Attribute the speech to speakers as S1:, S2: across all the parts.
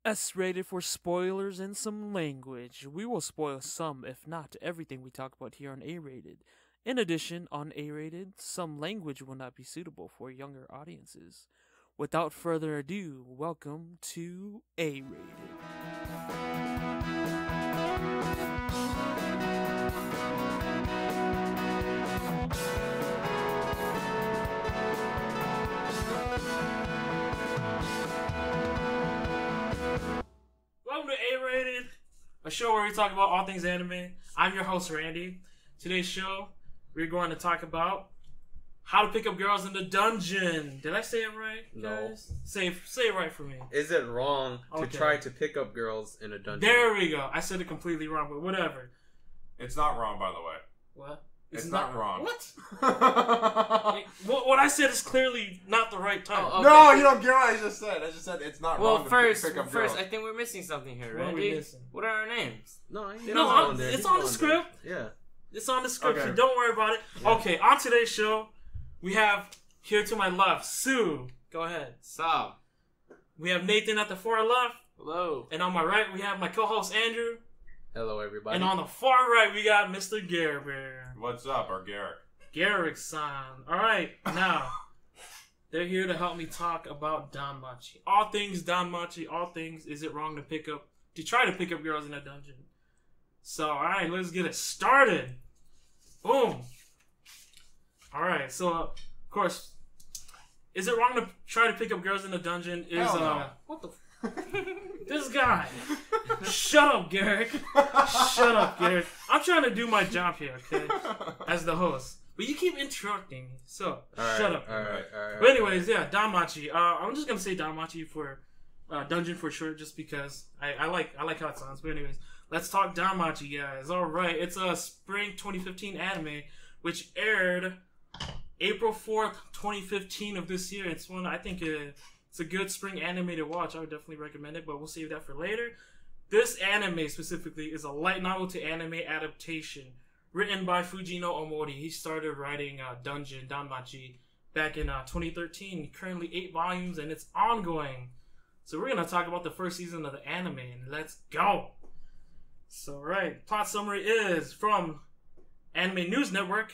S1: S-rated for spoilers and some language. We will spoil some, if not everything we talk about here on A-rated. In addition, on A-rated, some language will not be suitable for younger audiences. Without further ado, welcome to A-rated. Welcome to A-rated, a show where we talk about all things anime. I'm your host, Randy. Today's show, we're going to talk about how to pick up girls in the dungeon. Did I say it right, guys? Say it right for me.
S2: Is it wrong to
S1: Okay.
S2: try to pick up girls in a dungeon?
S1: There we go. I said it completely wrong, but whatever.
S3: It's not wrong, by the way.
S1: What?
S3: It's not wrong.
S1: What? What I said is clearly not the right time.
S4: Oh, okay.
S3: No, you don't get what I just said. I just said it's not
S4: Well,
S3: wrong
S4: first,
S3: to pick up girls.
S4: I think we're missing something here,
S1: What are we
S4: Randy.
S1: missing?
S4: What are our names?
S2: No,
S1: No, it's on the script.
S2: Yeah.
S1: It's on the script.
S3: Okay.
S1: So don't worry about it.
S2: Yeah.
S1: Okay, on today's show, we have here to my left, Sue. Go ahead.
S4: Sam.
S1: We have Nathan at the far left.
S4: Hello.
S1: And on my right, we have my co-host, Andrew.
S2: Hello, everybody.
S1: And on the far right, we got Mr. Gerber.
S3: What's up, or Garrick?
S1: Garrick-san. Alright, now, they're here to help me talk about Danmachi. All things Danmachi, all things, is it wrong to try to pick up girls in a dungeon? So, alright, let's get it started. Boom. Alright, so, of course, is it wrong to try to pick up girls in a dungeon?
S3: Hell no.
S1: What the This guy. Shut up, Garrick. Shut up, Garrick. I'm trying to do my job here, okay? As the host. But you keep interrupting me. So, shut up.
S2: All right.
S1: But anyways, yeah, Danmachi. I'm just gonna say Danmachi for dungeon for short, just because I like how it sounds. But anyways, let's talk Danmachi, guys. All right, it's a spring 2015 anime which aired April 4th, 2015 of this year. It's one I think it's a good spring anime to watch. I would definitely recommend it, but we'll save that for later. This anime specifically is a light novel to anime adaptation written by Fujino Omori. He started writing Dungeon Danmachi back in 2013. Currently 8 volumes, and it's ongoing. So we're going to talk about the first season of the anime, and let's go! So, right, plot summary is from Anime News Network.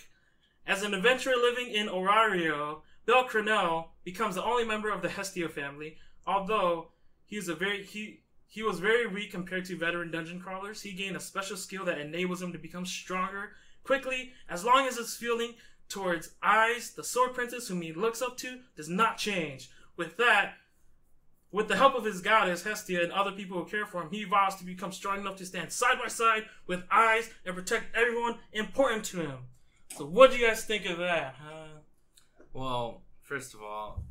S1: As an adventurer living in Orario, Bel Crenel becomes the only member of the Hestia family. Although he was very weak compared to veteran dungeon crawlers, he gained a special skill that enables him to become stronger quickly, as long as his feeling towards Aiz, the sword princess whom he looks up to, does not change. With the help of his goddess, Hestia, and other people who care for him, he vows to become strong enough to stand side by side with Aiz and protect everyone important to him. So what do you guys think of that?
S4: Well, first of all,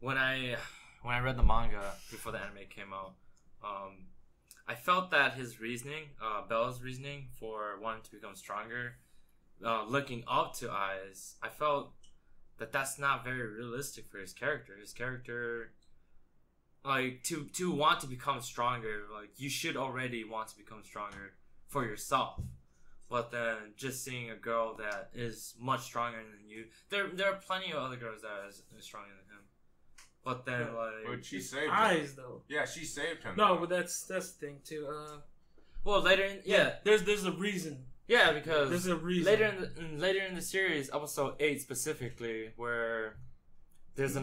S4: when I read the manga before the anime came out, I felt that his reasoning, Bel's reasoning for wanting to become stronger, looking up to Aiz, I felt that that's not very realistic for his character. His character, like, to want to become stronger, like, you should already want to become stronger for yourself. But then just seeing a girl that is much stronger than you, there are plenty of other girls that are stronger than him. But then,
S3: But she saved him.
S1: Eyes though.
S3: Yeah, she saved him.
S1: No, but that's the thing too.
S4: well, later,
S1: There's a reason.
S4: yeah, because
S1: There's a reason.
S4: later in the series, episode 8 specifically, where there's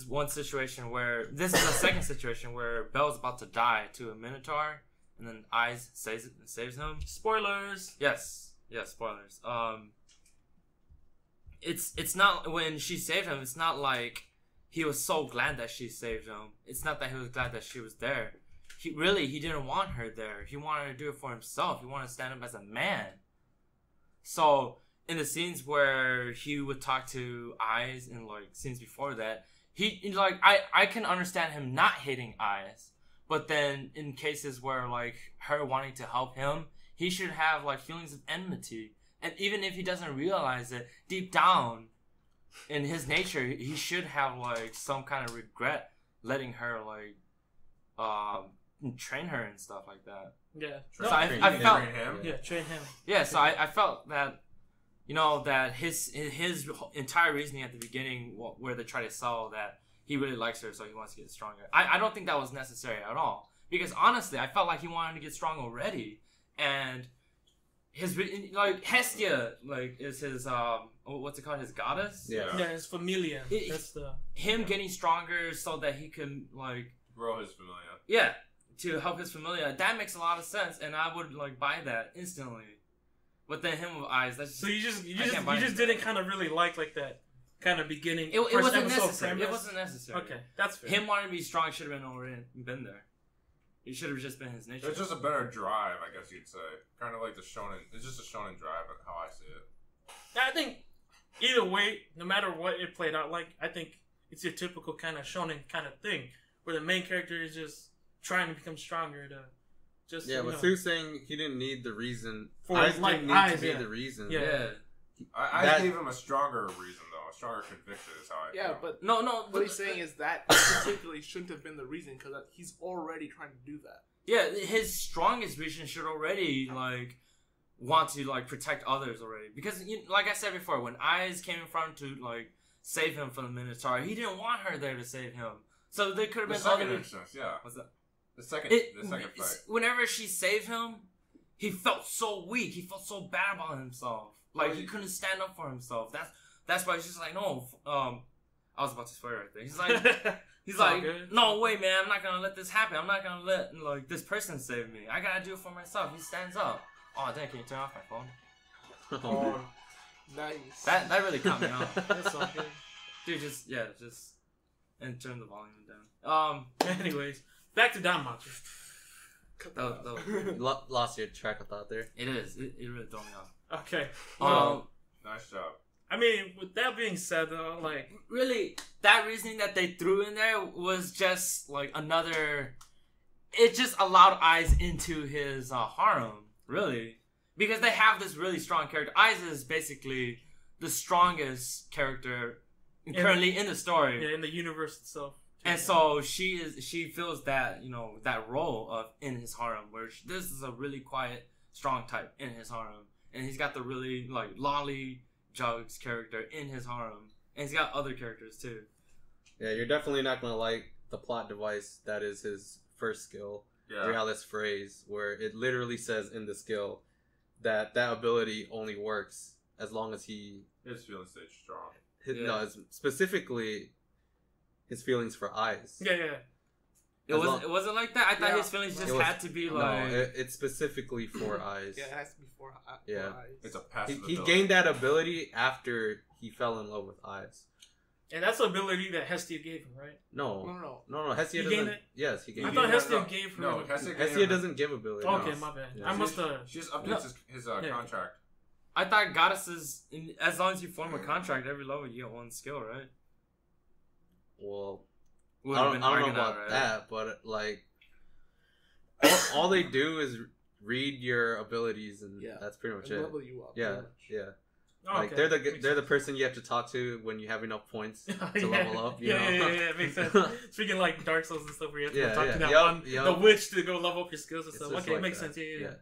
S4: one situation where this is the second situation where Belle's about to die to a minotaur, and then Aiz saves him.
S1: Spoilers.
S4: Yes, spoilers. It's not when she saved him. It's not like he was so glad that she saved him. It's not that he was glad that she was there. He didn't want her there. He wanted to do it for himself. He wanted to stand up as a man. So in the scenes where he would talk to Aiz and like scenes before that, I can understand him not hating Aiz. But then in cases where like her wanting to help him, he should have like feelings of enmity. And even if he doesn't realize it, deep down in his nature, he should have like some kind of regret letting her like train her and stuff like that.
S1: Yeah.
S4: So I felt
S3: him.
S1: Yeah, train him.
S4: yeah. So I felt that that his entire reasoning at the beginning, where they try to sell that he really likes her, so he wants to get stronger. I don't think that was necessary at all, Because honestly, I felt like he wanted to get strong already, and his like Hestia is his what's it called, his goddess?
S2: Yeah.
S1: Yeah, it's familia. That's the
S4: him getting stronger so that he can
S3: grow his familia.
S4: Yeah, to help his familia. That makes a lot of sense, and I would buy that instantly. But then him with eyes, that's just,
S1: so you just didn't kind of really like that kind of beginning.
S4: It wasn't necessary. It wasn't necessary.
S1: Okay, that's fair.
S4: Him wanting to be strong should have been there. It should have just been his nature.
S3: It's just a better drive, I guess you'd say. Kind of like the shonen. It's just a shonen drive, how I see it.
S1: I think either way, no matter what it played out like, I think it's your typical kind of shonen kind of thing, where the main character is just trying to become stronger to just.
S2: Yeah, but Sue's saying he didn't need the reason.
S1: For
S2: Eyes didn't need
S1: Eyes,
S2: to be
S1: yeah.
S2: the reason.
S4: Yeah.
S3: I gave him a stronger reason, though. A stronger conviction is how I feel.
S5: but
S4: No.
S5: what he's saying is that particularly shouldn't have been the reason because he's already trying to do that.
S4: Yeah, his strongest reason should already want to protect others already, because like I said before, when Eyes came in front to save him from the Minotaur, he didn't want her there to save him. So there could have
S3: The
S4: been
S3: second
S4: other.
S3: instance, yeah.
S4: What's that?
S3: The second fight.
S4: Whenever she saved him, he felt so weak. He felt so bad about himself. He couldn't stand up for himself. That's why he's just no. I was about to swear right there. He's he's no way, man. I'm not gonna let this happen. I'm not gonna let this person save me. I gotta do it for myself. He stands up. Oh, dang! Can you turn off my phone?
S5: Oh, nice.
S4: That really caught me off.
S1: That's all good.
S4: Dude, just and turn the volume down.
S1: Anyways, back to Danmachi.
S2: Lost your track of thought there.
S4: It is. It really threw me off.
S1: Okay.
S3: Nice job.
S1: I mean, with that being said, though,
S4: really, that reasoning that they threw in there was just another. It just allowed Eyes into his harem, really, because they have this really strong character. Eyes is basically the strongest character currently in the story,
S1: yeah, in the universe itself.
S4: and so she fills that that role of in his harem, where this is a really quiet, strong type in his harem, and he's got the really lolly Jugs character in his harem, and he's got other characters too.
S2: Yeah, you're definitely not gonna like the plot device that is his first skill, Realist Phrase, where it literally says in the skill that ability only works as long as
S3: his feelings stay strong.
S2: No, it's specifically his feelings for Eyes.
S1: Yeah.
S4: It wasn't like that. I thought his feelings just had to be
S2: it's specifically for Eyes.
S5: Yeah, it has to be for
S2: Yeah.
S5: Eyes.
S3: It's a passive
S2: He
S3: ability.
S2: gained that ability after he fell in love with Eyes.
S1: And that's the ability that Hestia gave him, right?
S2: No. Hestia
S1: He
S2: doesn't.
S1: gained it?
S2: Yes, he
S1: I
S2: gained
S1: thought
S2: it.
S1: Hestia gave her.
S3: No, Hestia
S2: doesn't give ability.
S1: Okay, my bad.
S2: Yeah.
S1: I must have.
S3: She just updates his contract.
S4: I thought goddesses, as long as you form a contract, every level you get one skill, right?
S2: Well,
S4: Would've
S2: I
S4: been
S2: don't know
S4: arguing
S2: about
S4: right?
S2: that, but all they do is read your abilities, and that's pretty much
S5: And
S2: it.
S5: level you up.
S2: Yeah,
S5: pretty much.
S2: yeah.
S1: Oh,
S2: Like
S1: okay.
S2: they're the person you have to talk to when you have enough points to
S1: Yeah.
S2: level up. You know?
S1: Yeah, makes sense. Speaking like Dark Souls and stuff, where you have to go talk to that
S2: Yup.
S1: the witch to go level up your skills and
S2: It's
S1: stuff.
S2: just
S1: Okay,
S2: like
S1: makes
S2: that.
S1: sense. Yeah.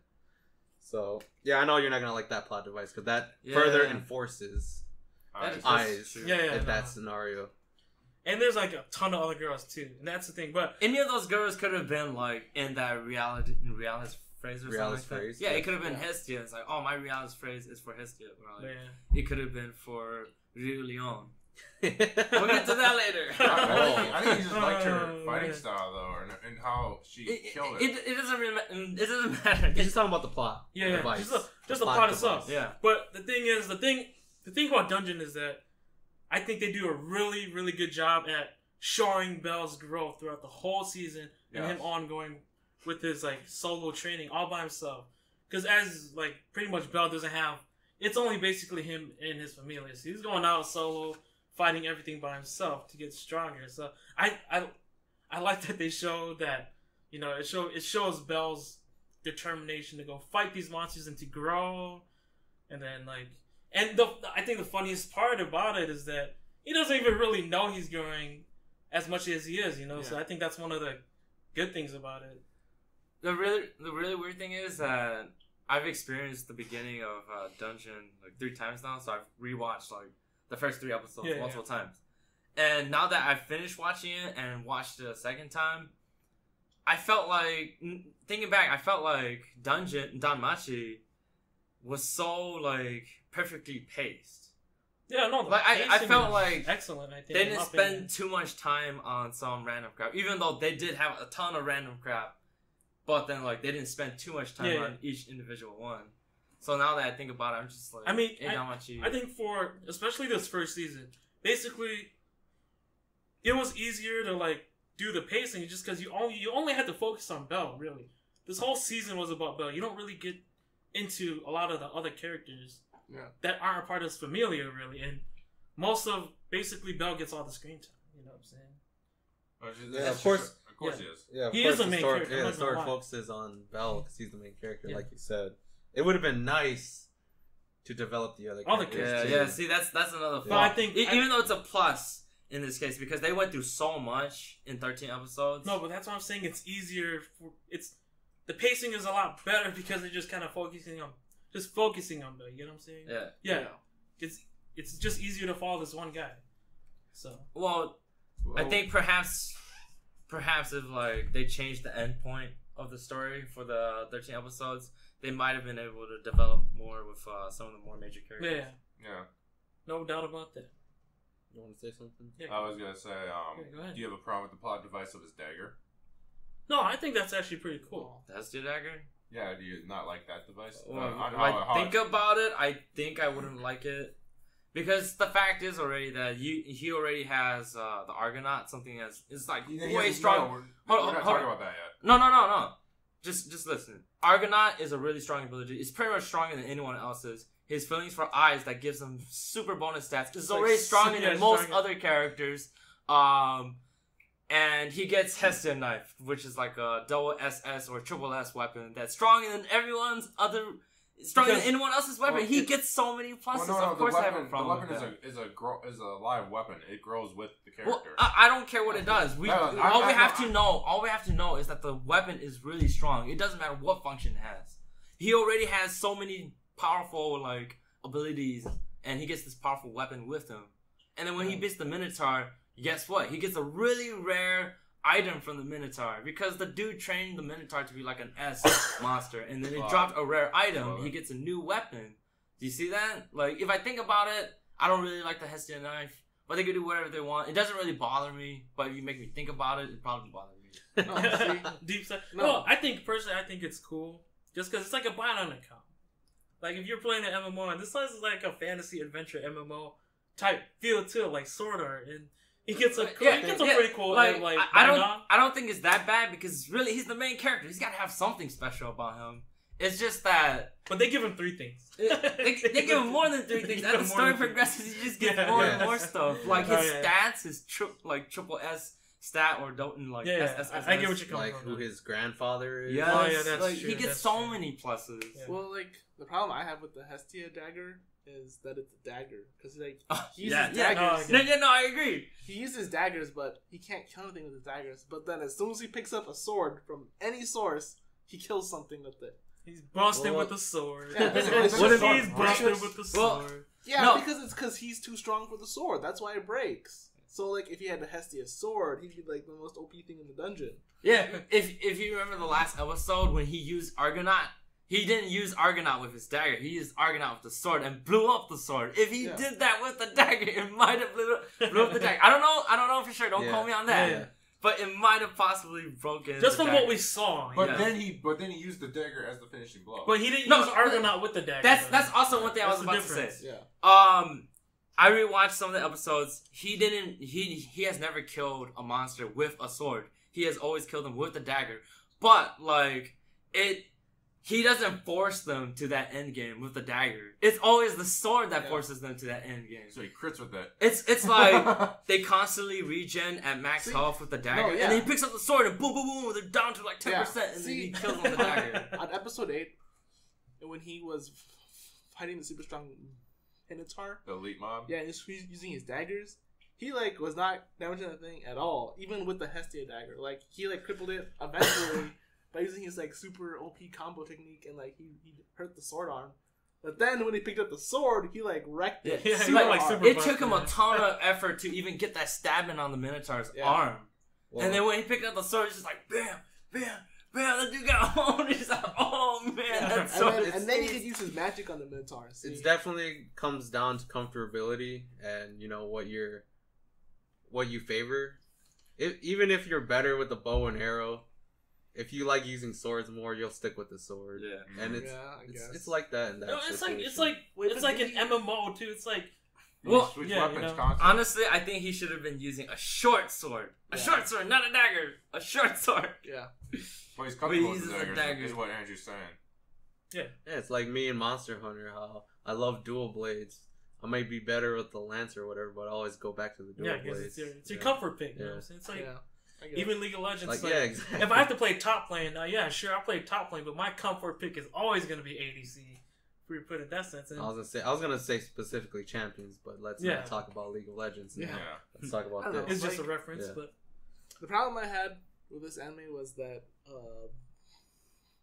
S2: So I know you're not gonna like that plot device because that further enforces Eyes in that scenario.
S1: And there's a ton of other girls too, and that's the thing. But
S4: any of those girls could have been in that realist phrase or
S2: Realist
S4: something like
S2: phrase,
S4: that. Yeah,
S2: yeah.
S4: it could have been Hestia. It's my realist phrase is for Hestia. Or it could have been for Ryu Leon. We'll get to that later.
S3: I think he just liked her fighting style though, and how she killed it.
S4: It doesn't really. It doesn't matter.
S2: He's just talking about the plot.
S1: Yeah,
S2: device.
S1: just the plot itself.
S4: Yeah.
S1: But the thing is, the thing about Dungeon is that I think they do a really, really good job at showing Bell's growth throughout the whole season and him ongoing with his solo training all by himself. Because as pretty much Bell doesn't have, it's only basically him and his familia. So he's going out solo, fighting everything by himself to get stronger. So I like that they show that, it shows Bell's determination to go fight these monsters and to grow, and then I think the funniest part about it is that he doesn't even really know he's growing as much as he is, So I think that's one of the good things about it.
S4: The really weird thing is that I've experienced the beginning of Dungeon 3 times now, so I've rewatched the first 3 episodes multiple times. And now that I've finished watching it and watched it a second time, I felt like thinking back, I felt like Danmachi was so like perfectly paced.
S1: Yeah, no,
S4: like I felt like
S1: excellent. I think
S4: they didn't spend too much time on some random crap, even though they did have a ton of random crap. But then like they didn't spend too much time on each individual one. So now that I think about it, I'm just like,
S1: I mean,
S4: Danmachi.
S1: I think for especially this first season, basically, it was easier to like do the pacing just because you only had to focus on Belle. Really, this whole season was about Belle. You don't really get into a lot of the other characters that aren't a part of this familia, really, and most of basically Belle gets all the screen time. You know what I'm saying?
S2: Yeah, of course
S3: he is.
S2: Yeah,
S1: he is the main character.
S2: Yeah, the story focuses on Belle because he's the main character, like you said. It would have been nice to develop the other characters.
S4: Yeah. See, that's another flaw.
S1: I think
S4: even though it's a plus in this case because they went through so much in 13 episodes.
S1: No, but that's what I'm saying. It's easier. The pacing is a lot better because they're just kind of focusing on Belle. You know what I'm saying? Yeah. It's just easier to follow this one guy. So
S4: I think perhaps if like they changed the end point of the story for the 13 episodes, they might have been able to develop more with some of the more major characters.
S3: Yeah.
S1: No doubt about that.
S2: You want to say something?
S1: Yeah,
S3: I was gonna say,
S1: go ahead.
S3: do you have a problem with the plot device of his dagger?
S1: No, I think that's actually pretty cool.
S4: That's your dagger?
S3: Yeah, do you not like that device?
S4: Think about it, I think I wouldn't like it. Because the fact is already that he already has the Argonaut, something that's like way strong.
S3: We're not talking about that yet.
S4: No. Just listen. Argonaut is a really strong ability. It's pretty much stronger than anyone else's. His feelings for eyes that gives him super bonus stats is already stronger than most other characters. And he gets Hestian Knife, which is like a double SS or triple S weapon that's stronger than than anyone else's weapon. He gets so many pluses. Of course, I have a problem with that.
S3: The weapon is a live weapon. It grows with the character.
S4: Well, I don't care what it does. All we have to know is that the weapon is really strong. It doesn't matter what function it has. He already has so many powerful like abilities, and he gets this powerful weapon with him. And then when he beats the Minotaur, guess what? He gets a really rare item from the Minotaur because the dude trained the Minotaur to be like an S monster, and then it dropped a rare item. He gets a new weapon. Do you see that? Like, if I think about it, I don't really like the Hestian Knife, but they can do whatever they want. It doesn't really bother me, but if you make me think about it, it probably bother me.
S1: Deep side. No, I think it's cool just because it's like a bot on account. Like if you're playing an MMO, and this is like a fantasy adventure MMO type feel to it, like Sword Art, and he gets a pretty cool
S4: I don't think it's that bad because really he's the main character. He's got to have something special about him. It's just that,
S1: but they give him 3 things.
S4: they give him more than 3 things. As the story progresses, he just gets more and more stuff. Like his stats, his triple S stat or Doten like SSS.
S1: I get what you're coming
S2: from. Like who his grandfather is.
S4: Yes.
S1: That's
S4: like,
S1: true.
S4: He gets so many pluses.
S5: Yeah. Well, like the problem I have with the Hestia dagger is that it's a dagger because like he uses daggers.
S4: No, I agree.
S5: He uses daggers, but he can't kill anything with his daggers. But then as soon as he picks up a sword from any source, he kills something with it.
S1: He's busted with a sword.
S5: Yeah,
S1: what if he's busted with the sword?
S5: Because he's too strong for the sword. That's why it breaks. So like if he had the Hestia sword, he'd be like the most OP thing in the dungeon.
S4: Yeah, if you remember the last episode when he used Argonaut, he didn't use Argonaut with his dagger. He used Argonaut with the sword and blew up the sword. If he did that with the dagger, it might have blew up the dagger. I don't know for sure. Don't quote me on that. Yeah. But it might have possibly broken.
S1: Just from what we saw.
S3: But then he used the dagger as the finishing blow.
S1: But he didn't use Argonaut with the dagger.
S4: That's also one thing I was about to say.
S5: Yeah.
S4: I rewatched some of the episodes. He has never killed a monster with a sword. He has always killed them with the dagger. But like he doesn't force them to that end game with the dagger. It's always the sword that forces them to that end game.
S3: So he crits with it.
S4: It's like they constantly regen at max health with the dagger, and then he picks up the sword and boom, boom, boom, they're down to like 10%, and then he kills them with the dagger.
S5: On episode 8, when he was fighting the super strong Minotaur,
S3: the elite mob,
S5: and he's using his daggers, he like was not damaging that thing at all, even with the Hestia dagger. Like he like crippled it eventually. By using his like super OP combo technique, and like he hurt the sword arm, but then when he picked up the sword, he like wrecked it.
S4: It took him a ton of effort to even get that stabbing on the Minotaur's arm, and then when he picked up the sword, it's just like bam, Man, that dude got owned. He's like, oh man, that's so.
S5: And then he could use his magic on the Minotaurs.
S2: It definitely comes down to comfortability and what you favor. Even if you're better with the bow and arrow, if you like using swords more, you'll stick with the sword.
S3: Yeah,
S2: and it's like that. In that
S1: it's like an MMO too. It's like.
S3: Switch weapons constantly.
S4: Honestly, I think he should have been using a short sword. A short sword, not a dagger. A short sword.
S5: Yeah.
S3: Well, he's comfortable with the daggers. Is what Andrew's saying.
S2: Yeah, it's like me and Monster Hunter. How I love dual blades. I might be better with the lance or whatever, but I always go back to the dual blades.
S1: It's your comfort pick. You know what I'm saying? It's like even League of Legends.
S2: Like, exactly.
S1: If I have to play top lane, sure, I'll play top lane, but my comfort pick is always going to be ADC. If we put it that sense.
S2: I was gonna say specifically champions, but let's not talk about League of Legends now.
S5: Yeah.
S2: Let's talk about this.
S1: It's just a reference, but
S5: the problem I had with this anime was that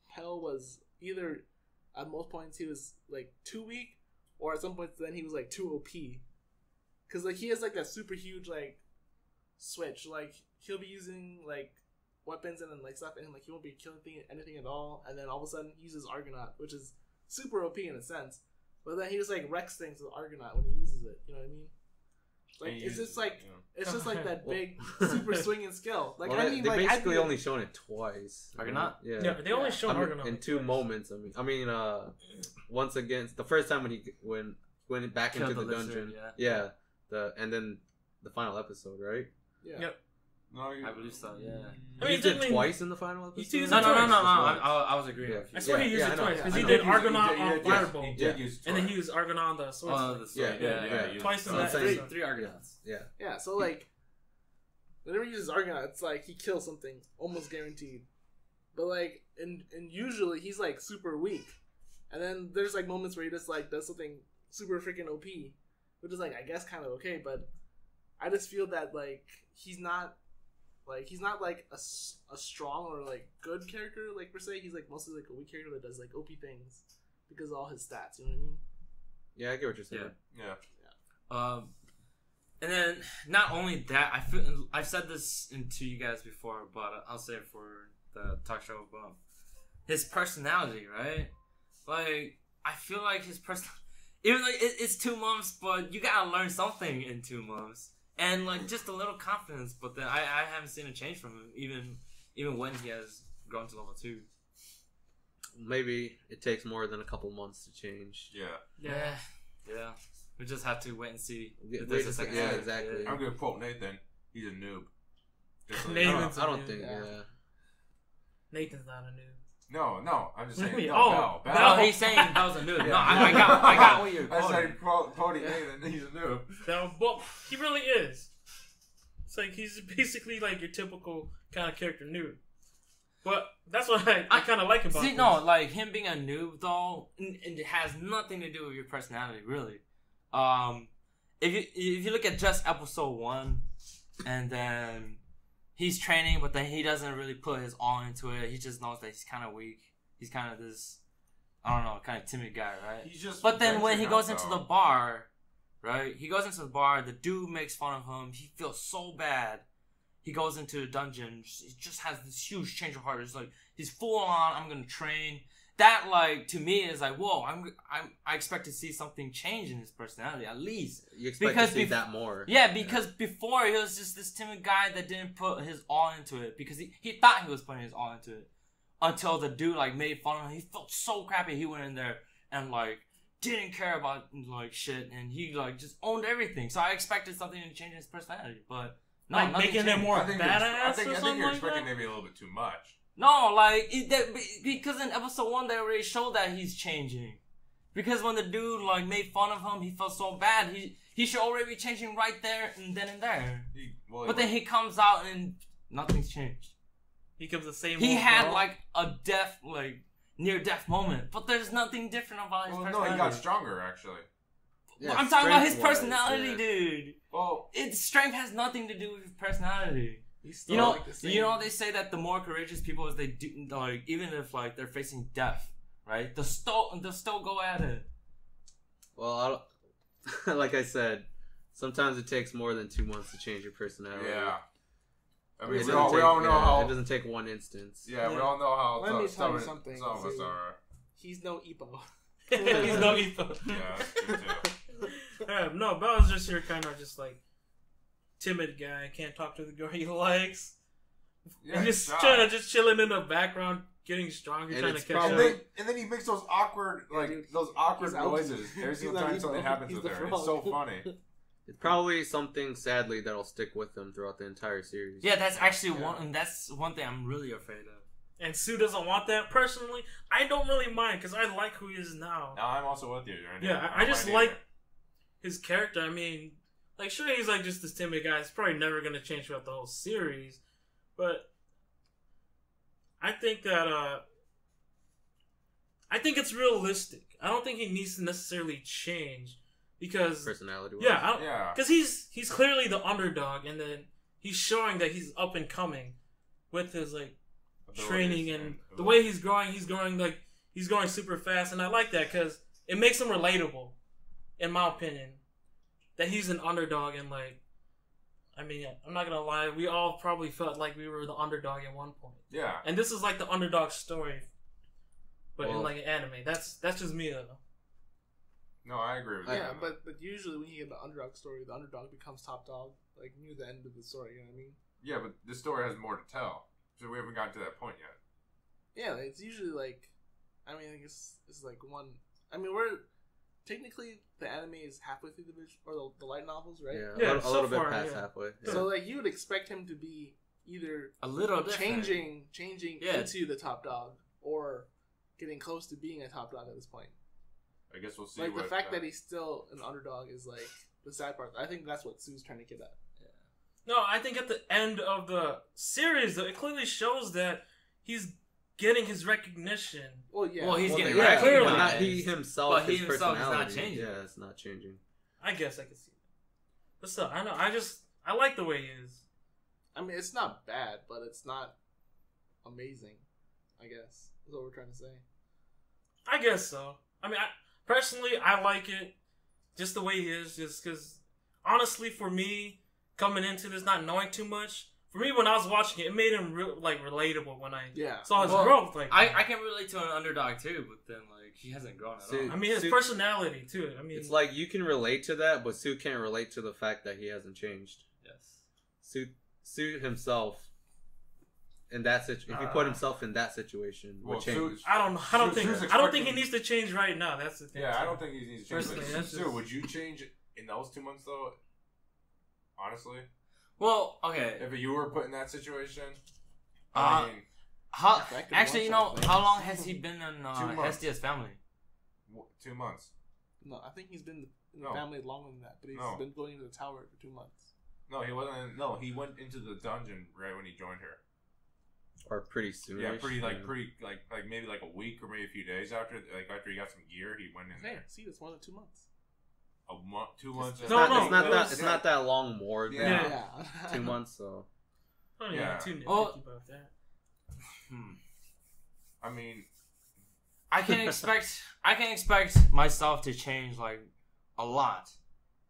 S5: Hell was either at most points he was like too weak, or at some points then he was like too OP. Cause like he has like that super huge like switch. Like he'll be using like weapons and then like stuff, and like he won't be killing anything at all. And then all of a sudden he uses Argonaut, which is super OP in a sense, but then he just like wrecks things with Argonaut when he uses it. You know what I mean? Like it's just like it's just like that big super swinging skill. Like
S2: they basically only shown it twice.
S4: Argonaut?
S1: Yeah, they only shown Argonaut
S2: in two moments. I mean, once again, the first time when he went back into the dungeon, and then the final episode, right?
S5: Yeah.
S1: Yep.
S3: No,
S4: I believe so. Yeah.
S2: I mean, he did twice in the final episode.
S1: No.
S4: I was agreeing with you.
S1: I swear he used it twice because he did Argonaut on Fireball, and then he used Argonaut on the sword. Twice in that episode.
S4: Three Argonauts.
S5: Yeah. So like, whenever he uses Argonaut, it's like he kills something almost guaranteed. But like, and usually he's like super weak, and then there's like moments where he just like does something super freaking OP, which is like I guess kind of okay, but I just feel that like he's not like a strong or like good character like per se. He's like mostly like a weak character that does like OP things because of all his stats. You know what I mean?
S2: Yeah, I get what you're saying.
S3: Yeah.
S4: And then not only that, I've said this to you guys before, but I'll say it for the talk show. But his personality, right? Like I feel like his even though it's 2 months, but you gotta learn something in 2 months. And like just a little confidence, but then I haven't seen a change from him even when he has grown to level 2.
S2: Maybe it takes more than a couple months to change.
S4: Yeah. We just have to wait and see. If
S2: Wait
S4: there's a second
S2: yeah,
S4: season.
S2: exactly.
S3: I'm gonna quote Nathan. He's a noob.
S1: Nathan's
S2: I don't think.
S1: Nathan's not a noob.
S3: No, I'm just saying.
S1: Oh,
S3: Bell.
S4: No, he's saying Bell's a noob. No, I got what you're
S3: I
S4: quoting.
S3: said quoting Nathan. He's a noob.
S1: No, but he really is. It's like he's basically like your typical kind of character noob. But that's what I kind of like about him.
S4: No, like him being a noob though, and it has nothing to do with your personality, really. If you look at just episode 1, and then he's training, but then he doesn't really put his all into it. He just knows that he's kind of weak. He's kind of this, I don't know, kind of timid guy, right? But then when he goes into the bar, right? He goes into the bar, the dude makes fun of him. He feels so bad. He goes into the dungeon. He just has this huge change of heart. It's like, he's full on, I'm going to train. That, like, to me is like, whoa, I expect to see something change in his personality, at least.
S2: You expect to see that more.
S4: Yeah, because before he was just this timid guy that didn't put his all into it because he thought he was putting his all into it until the dude, like, made fun of him. He felt so crappy. He went in there and, like, didn't care about, like, shit, and he, like, just owned everything. So I expected something to change in his personality, but no,
S1: like making him more badass
S3: I think you're
S1: like
S3: expecting
S1: that?
S3: maybe a little bit too much.
S4: No, like, because in episode 1, they already showed that he's changing. Because when the dude, like, made fun of him, he felt so bad. He should already be changing right there and then and there. But then he comes out and nothing's changed.
S1: He becomes the same.
S4: He had, like, a death, like, near-death moment. But there's nothing different about his personality.
S3: No, he got stronger, actually.
S4: Yeah, I'm talking about his personality, dude.
S3: Well,
S4: strength has nothing to do with his personality. You know, they say that the more courageous people is they do, like, even if like they're facing death, right? They'll still go at it.
S2: Well, like I said, sometimes it takes more than 2 months to change your personality.
S3: Yeah. I mean,
S2: It
S3: we all know how
S2: it doesn't take one instance.
S3: Yeah, we all know how
S5: Let me
S3: some
S5: tell you something.
S3: of us are.
S5: He's no Ippo.
S1: He's no Ippo.
S3: Yeah, that's true too.
S1: No, Bell's just your kind of just like timid guy. Can't talk to the girl he likes.
S3: Yeah,
S1: And just
S3: shy.
S1: trying to just chilling in the background, getting stronger,
S2: And
S1: trying to
S2: it's
S1: catch
S2: probably-
S1: up.
S3: And then he makes those awkward, like
S5: dude,
S3: those awkward
S5: he's out.
S3: noises every
S5: He's
S3: single
S5: not
S3: time something
S5: Ippo.
S3: happens
S5: He's
S3: with
S5: the
S3: her. It's so
S5: frog.
S3: funny.
S2: It's probably something, sadly, that'll stick with him throughout the entire series.
S4: Yeah, that's actually one. That's one thing I'm really afraid of.
S1: And Sue doesn't want that. Personally, I don't really mind because I like who he is now.
S3: Now I'm also with you, Randy.
S1: Yeah, I
S3: don't
S1: just
S3: mind
S1: like
S3: either.
S1: his character. I mean, like, sure, he's like just this timid guy. It's probably never gonna change throughout the whole series, but I think that I think it's realistic. I don't think he needs to necessarily change because
S2: Personality.
S3: Yeah.
S1: because he's clearly the underdog, and then he's showing that he's up and coming with his like training and the way he's growing like he's growing super fast, and I like that because it makes him relatable, in my opinion, that he's an underdog. And like, I mean, I'm not gonna lie, we all probably felt like we were the underdog at one point,
S3: Yeah.
S1: and this is like the underdog story, but in
S2: Well-
S1: like an anime. That's just me though.
S3: No, I agree with
S5: Yeah,
S3: that.
S5: but usually when you get the underdog story, the underdog becomes top dog, like near the end of the story. You know what I mean?
S3: Yeah, but this story has more to tell, so we haven't gotten to that point yet.
S5: Yeah, it's usually like, I mean, I guess it's like one. I mean, we're technically the anime is halfway through the light novels, right?
S2: Yeah,
S1: Yeah,
S2: a
S1: so
S2: little
S1: far,
S2: bit past
S1: yeah.
S2: halfway. Yeah.
S5: So like you would expect him to be either
S4: A little different.
S5: changing
S4: Yeah.
S5: into the top dog or getting close to being a top dog at this point.
S3: I guess we'll see.
S5: Like the
S3: what,
S5: fact that he's still an underdog is like the sad part. I think that's what Sue's trying to get at.
S1: No, I think at the end of the series, though, it clearly shows that he's getting his recognition.
S5: Well, yeah.
S4: Well, he's
S2: Well,
S4: getting
S2: yeah,
S1: clearly.
S2: but not he himself.
S4: But he
S2: his
S4: himself is not
S2: personality.
S4: changing.
S2: Yeah, it's not changing.
S1: I guess I could see that. But still, I know. I like the way he is.
S5: I mean, it's not bad, but it's not amazing. I guess is what we're trying to say.
S1: I guess so. I mean, personally, I like it just the way he is. Just because, honestly, for me, coming into this, not knowing too much, for me, when I was watching it, it made him relatable when I
S5: Yeah.
S1: saw his
S4: Well,
S1: growth. Like,
S4: I can relate to an underdog too, but then like he hasn't grown at
S2: See,
S4: all.
S1: I mean, his
S2: Sue-
S1: personality too. I mean,
S2: It's like you can relate to that, but Sue can't relate to the fact that he hasn't changed.
S4: Yes.
S2: Sue himself in that if he put himself in that situation, would
S3: Well,
S2: change.
S1: I don't know. I don't
S3: Sue's
S1: think. I don't think he
S3: expecting-
S1: needs to change right now. That's the thing.
S3: Yeah, I don't think he needs to change.
S1: Personally,
S3: But
S1: that's
S3: Sue,
S1: just-
S3: would you change in those 2 months though? Honestly,
S4: Well, okay.
S3: if you were put in that situation,
S4: Uh,
S3: I mean,
S4: How
S5: Affected
S4: actually, you know,
S5: one-shot
S4: how
S5: things.
S4: long has he been in
S3: 2 months.
S4: Hestia's family?
S3: 2 months.
S5: No, I think he's been in the
S3: No.
S5: family longer than that, but he's
S3: No.
S5: been going into the tower for 2 months.
S3: No, he wasn't. No, he went into the dungeon right when he joined her.
S2: Or pretty soon.
S3: Yeah, pretty maybe like a week or maybe a few days after he got some gear, he went in
S5: Hey,
S3: there.
S5: see, that's more than 2 months.
S3: A month, 2 months.
S2: It's
S1: No,
S2: not,
S1: no,
S2: it's not
S1: it
S2: that.
S1: was-
S2: It's not that long more than
S3: Yeah.
S2: 2 months. So
S1: Oh,
S3: Yeah.
S1: yeah, too nitpicky
S4: Oh.
S1: about that.
S3: I mean,
S4: I can expect myself to change like a lot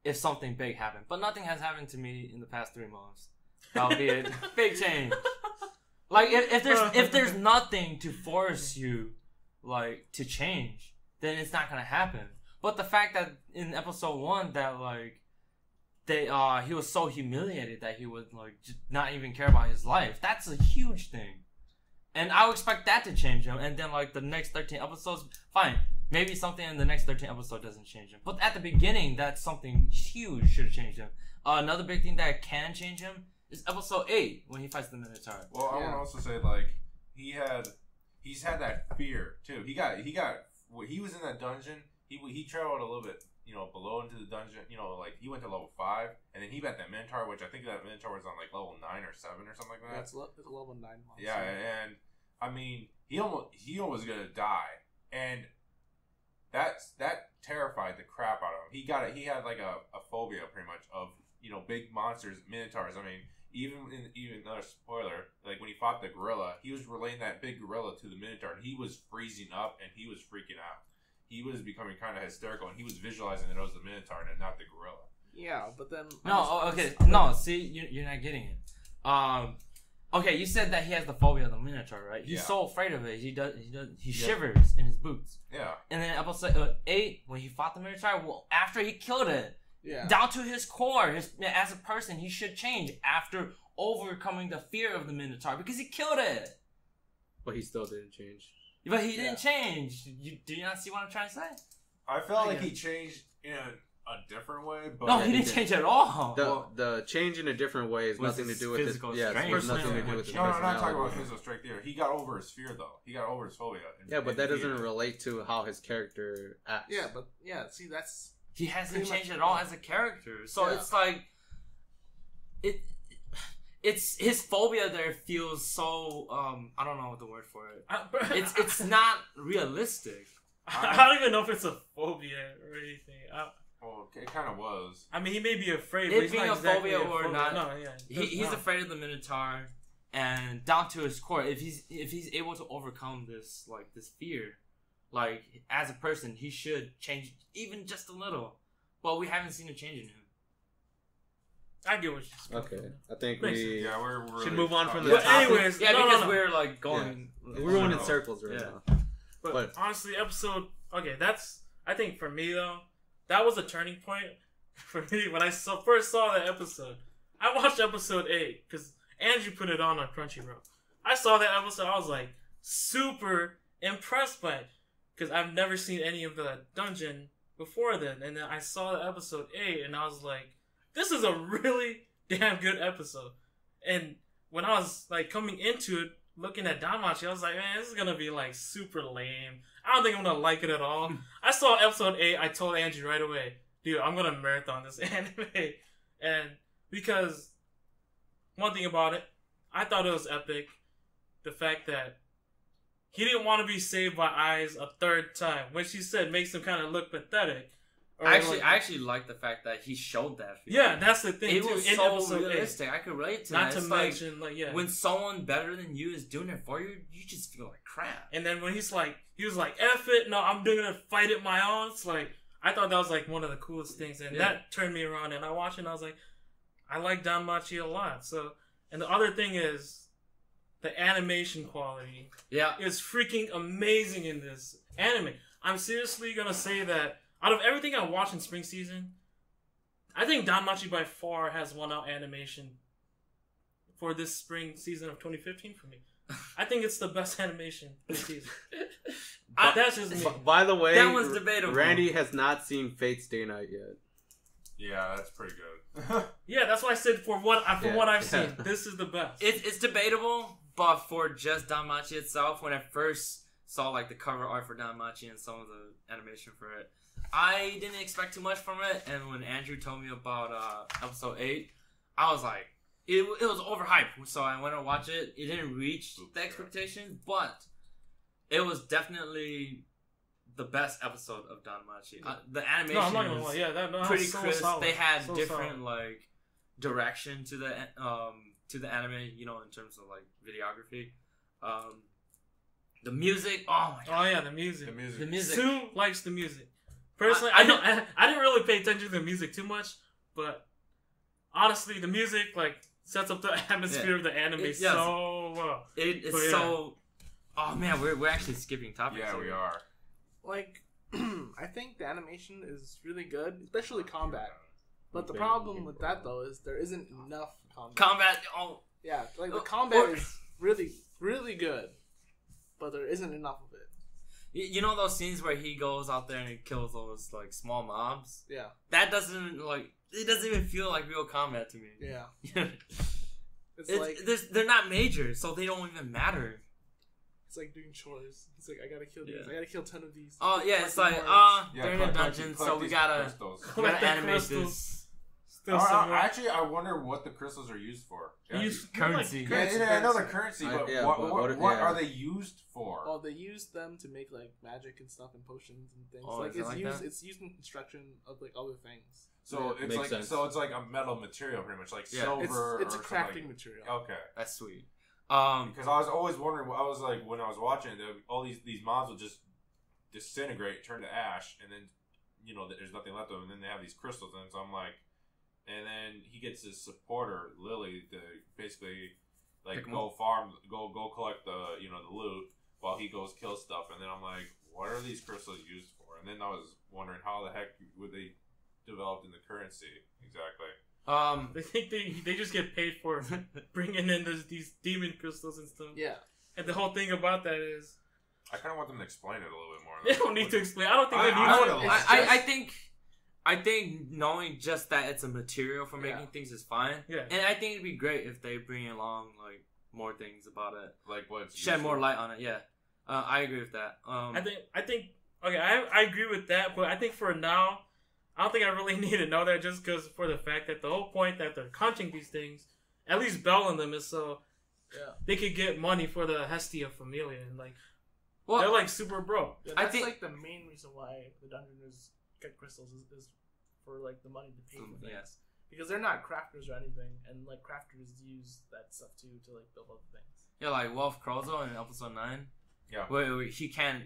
S4: if something big happened, but nothing has happened to me in the past 3 months. That'll be a big change. Like if there's nothing to force you like to change, then it's not gonna happen. But the fact that in episode 1 that like he was so humiliated that he would like just not even care about his life, that's a huge thing. And I would expect that to change him, and then like the next 13 episodes, fine. Maybe something in the next 13 episodes doesn't change him. But at the beginning, that's something huge should have changed him. Another big thing that can change him is episode 8 when he fights the Minotaur.
S3: well, I want to also say like he's had that fear too. When he was in that dungeon. He traveled a little bit, below into the dungeon. Like he went to level 5, and then he met that Minotaur, which I think that Minotaur was on like level 9 or 7 or something like that.
S5: Yeah, it's a level 9 monster.
S3: Yeah, and I mean, he almost gonna die, and that terrified the crap out of him. He had like a phobia pretty much of big monsters, minotaurs. I mean, even another spoiler, like when he fought the gorilla, he was relaying that big gorilla to the minotaur, and he was freezing up and he was freaking out. He was becoming kind of hysterical, and he was visualizing that it was the minotaur and not the gorilla.
S5: Yeah, but then
S4: No, okay, no. See, you're not getting it. Okay, you said that he has the phobia of the Minotaur, right? He's
S3: Yeah.
S4: so afraid of it. He shivers in his boots.
S3: Yeah.
S4: And then episode 8, when he fought the Minotaur, well, after he killed it, down to his core, as a person, he should change after overcoming the fear of the Minotaur because he killed it.
S2: But he still didn't change.
S4: But he didn't change. Do you not see what I'm trying to say?
S3: I felt like he changed in a different way, but
S4: no, he didn't change at all.
S2: The change in a different way is nothing to do with his
S4: physical
S2: strength.
S4: strength.
S2: It's nothing to do with his
S3: No, I'm
S2: personality.
S3: not talking about physical strength here. He got over his fear, though. He got over his phobia.
S2: Yeah, but that doesn't relate to how his character acts.
S5: Yeah, but see, that's
S4: he hasn't changed at all as a character. So it's like it's his phobia there feels so I don't know what the word for it. It's not realistic.
S1: I don't even know if it's a phobia or anything.
S3: Well, it kind of was.
S1: I mean, he may be afraid.
S4: It
S1: but he's
S4: being
S1: not
S4: a phobia
S1: exactly
S4: or not,
S1: No, yeah,
S4: he's afraid of the Minotaur, and down to his core, if he's able to overcome this fear, like as a person, he should change even just a little. But we haven't seen a change in him.
S1: I get what you're saying.
S2: Okay, I think
S1: Makes
S2: we
S3: we're
S2: should
S3: really
S2: move on from the
S1: But
S2: topic.
S1: anyways,
S4: because we're like going.
S2: We're going in circles right
S4: Yeah.
S2: now.
S1: But honestly, I think for me though, that was a turning point for me when I first saw that episode. I watched episode 8 because Andrew put it on Crunchyroll. I saw that episode. I was like super impressed by it because I've never seen any of the dungeon before then. And then I saw the episode 8 and I was like, this is a really damn good episode. And when I was like coming into it, looking at Danmachi, I was like, man, this is gonna be like super lame. I don't think I'm gonna like it at all. I saw episode 8, I told Andrew right away, dude, I'm gonna marathon this anime. And because one thing about it, I thought it was epic. The fact that he didn't want to be saved by Eyes a third time, which he said makes him kind of look pathetic.
S4: I actually like the fact that he showed that.
S1: Yeah, that's the thing.
S4: It
S1: too.
S4: was
S1: In
S4: so
S1: episode 8.
S4: realistic. I could relate to
S1: Not
S4: that.
S1: to mention,
S4: when someone better than you is doing it for you, you just feel like crap.
S1: And then when he was like, F it, no, I'm gonna fight it my own. It's like, I thought that was like one of the coolest things, and that turned me around. And I watched it, and I was like, I like Danmachi a lot. So, and the other thing is, the animation quality, is freaking amazing in this anime. I'm seriously gonna say that out of everything I watched in spring season, I think Danmachi by far has won out animation for this spring season of 2015 for me. I think it's the best animation this season. That's just me.
S2: By the way,
S4: that was debatable.
S2: Randy has not seen Fate Stay Night yet.
S3: Yeah, that's pretty good.
S1: Yeah, that's why I said for what I've seen, this is the best.
S4: It's debatable, but for just Danmachi itself, when I first saw like the cover art for Danmachi and some of the animation for it, I didn't expect too much from it. And when Andrew told me about episode 8, I was like, it was overhyped. So I went to watch it. It didn't reach the expectations, but it was definitely the best episode of Danmachi. The animation
S1: no, I'm not gonna lie. Yeah, that
S4: pretty
S1: was so
S4: crisp.
S1: solid.
S4: They had
S1: so
S4: different
S1: solid.
S4: like direction to the anime, you know, in terms of like videography. The music, oh my god.
S1: Oh yeah, the music.
S4: The music.
S1: Sue likes the music. Personally, I didn't really pay attention to the music too much, but honestly, the music like sets up the atmosphere of the anime so well.
S4: It's so. Oh man, we're actually skipping topics.
S3: Yeah,
S4: here.
S3: we are.
S5: Like, I think the animation is really good, especially combat. But the problem with that though is there isn't enough combat. Yeah, like the combat is really, really good, but there isn't enough of it.
S4: You know those scenes where he goes out there and he kills those like small mobs?
S5: Yeah.
S4: That doesn't it doesn't even feel like real combat to me.
S5: Yeah.
S4: They're not major, so they don't even matter.
S5: It's like doing chores. It's like I gotta kill these. I gotta kill 10 of these.
S4: Oh yeah, it's like they're in a dungeon, so we gotta animate this.
S3: Actually, I wonder what the crystals are used for.
S4: Currency.
S3: I know the currency, but what are they used for?
S5: Well, they use them to make like magic and stuff and potions and things.
S4: Oh,
S5: like
S4: that?
S5: It's used in construction of like other things.
S3: So it's like a metal material, pretty much like silver.
S5: It's a crafting material.
S3: Okay,
S4: that's sweet.
S3: Because I was always wondering. I was like, when I was watching it, all these mobs will just disintegrate, turn to ash, and then there's nothing left of them. And then they have these crystals, and so I'm like, and then he gets his supporter Lily to basically like go farm, go collect the the loot while he goes kill stuff, and then I'm like, what are these crystals used for? And then I was wondering how the heck would they developed in the currency exactly.
S1: They think they just get paid for bringing in these demon crystals and stuff.
S5: Yeah.
S1: And the whole thing about that is,
S3: I kind of want them to explain it a little bit more.
S1: They don't need to explain. I don't think they need to.
S4: I think knowing just that it's a material for making things is fine.
S1: Yeah.
S4: And I think it'd be great if they bring along like more things about it.
S3: Like what?
S4: Shed more light on it. Yeah. I agree with that.
S1: I think. Okay, I agree with that, but I think for now, I don't think I really need to know that just because for the fact that the whole point that they're crunching these things, at least belling them, is so they could get money for the Hestia Familia and like they're like super broke.
S5: Yeah, that's like the main reason why the dungeoners get crystals is for like the money to pay for things.
S4: Yes.
S5: Because they're not crafters or anything, and like crafters use that stuff too to like build other things.
S4: Yeah, like Wolf Crozo in episode 9.
S3: Yeah.
S4: Where he can't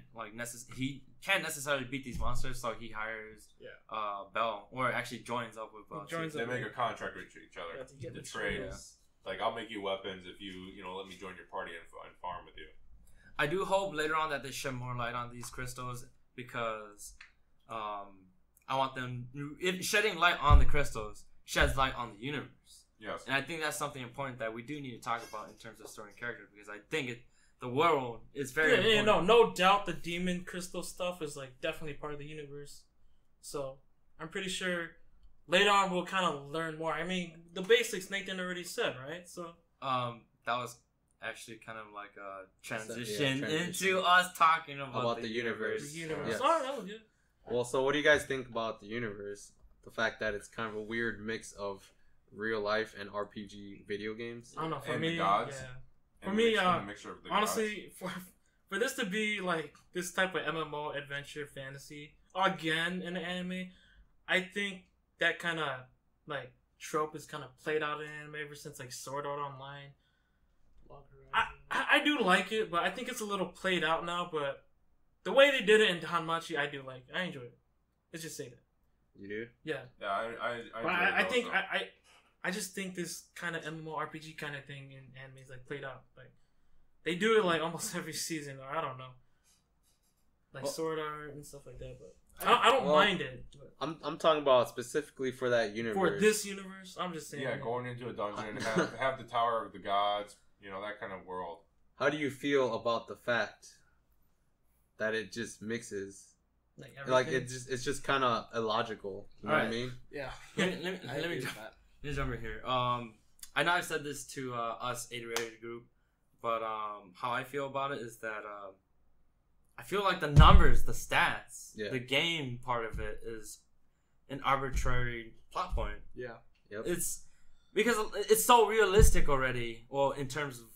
S4: he can't necessarily beat these monsters, so he hires Bell, or actually joins up with Bell.
S3: They make a contract with each other
S5: to get the
S3: trade. Yeah. Like, I'll make you weapons if you let me join your party and farm with you.
S4: I do hope later on that they shed more light on these crystals because I want them shedding light on the crystals sheds light on the universe.
S3: Yes.
S4: And I think that's something important that we do need to talk about in terms of story and character, because I think the world is very important.
S1: No doubt the demon crystal stuff is like definitely part of the universe. So I'm pretty sure later on we'll kind of learn more. I mean, the basics Nathan already said, right? So
S4: that was actually kind of like a transition into us talking about the universe.
S1: The universe.
S2: Yes.
S1: Oh, that was good.
S2: Well, so what do you guys think about the universe? The fact that it's kind of a weird mix of real life and RPG video games.
S1: I don't know. For
S3: and
S1: me,
S3: the gods.
S1: Yeah.
S3: For
S1: me,
S3: mixture of the
S1: honestly, for this to be like this type of MMO adventure fantasy again in the anime, I think that kind of like trope is kind of played out in anime ever since like Sword Art Online. I do like it, but I think it's a little played out now. But the way they did it in Danmachi, I do like. I enjoy it. Let's just say that.
S2: You do?
S1: Yeah.
S3: Yeah,
S1: I just think this kind of MMORPG kind of thing in anime is like played out. Like they do it like almost every season, or I don't know, like Sword Art and stuff like that. But I don't mind it. But
S2: I'm talking about specifically for that universe.
S1: for this universe, I'm just saying.
S3: Yeah, going into a dungeon and have the Tower of the Gods, that kind of world.
S2: How do you feel about the fact that it just mixes? Like it's just kind of illogical. You know what I mean?
S5: Yeah.
S4: Let me jump in here. I know I've said this to us 8-rated group, but how I feel about it is that I feel like the numbers, the stats, the game part of it is an arbitrary plot point.
S5: Yeah.
S2: Yep.
S4: It's because it's so realistic already. Well, in terms of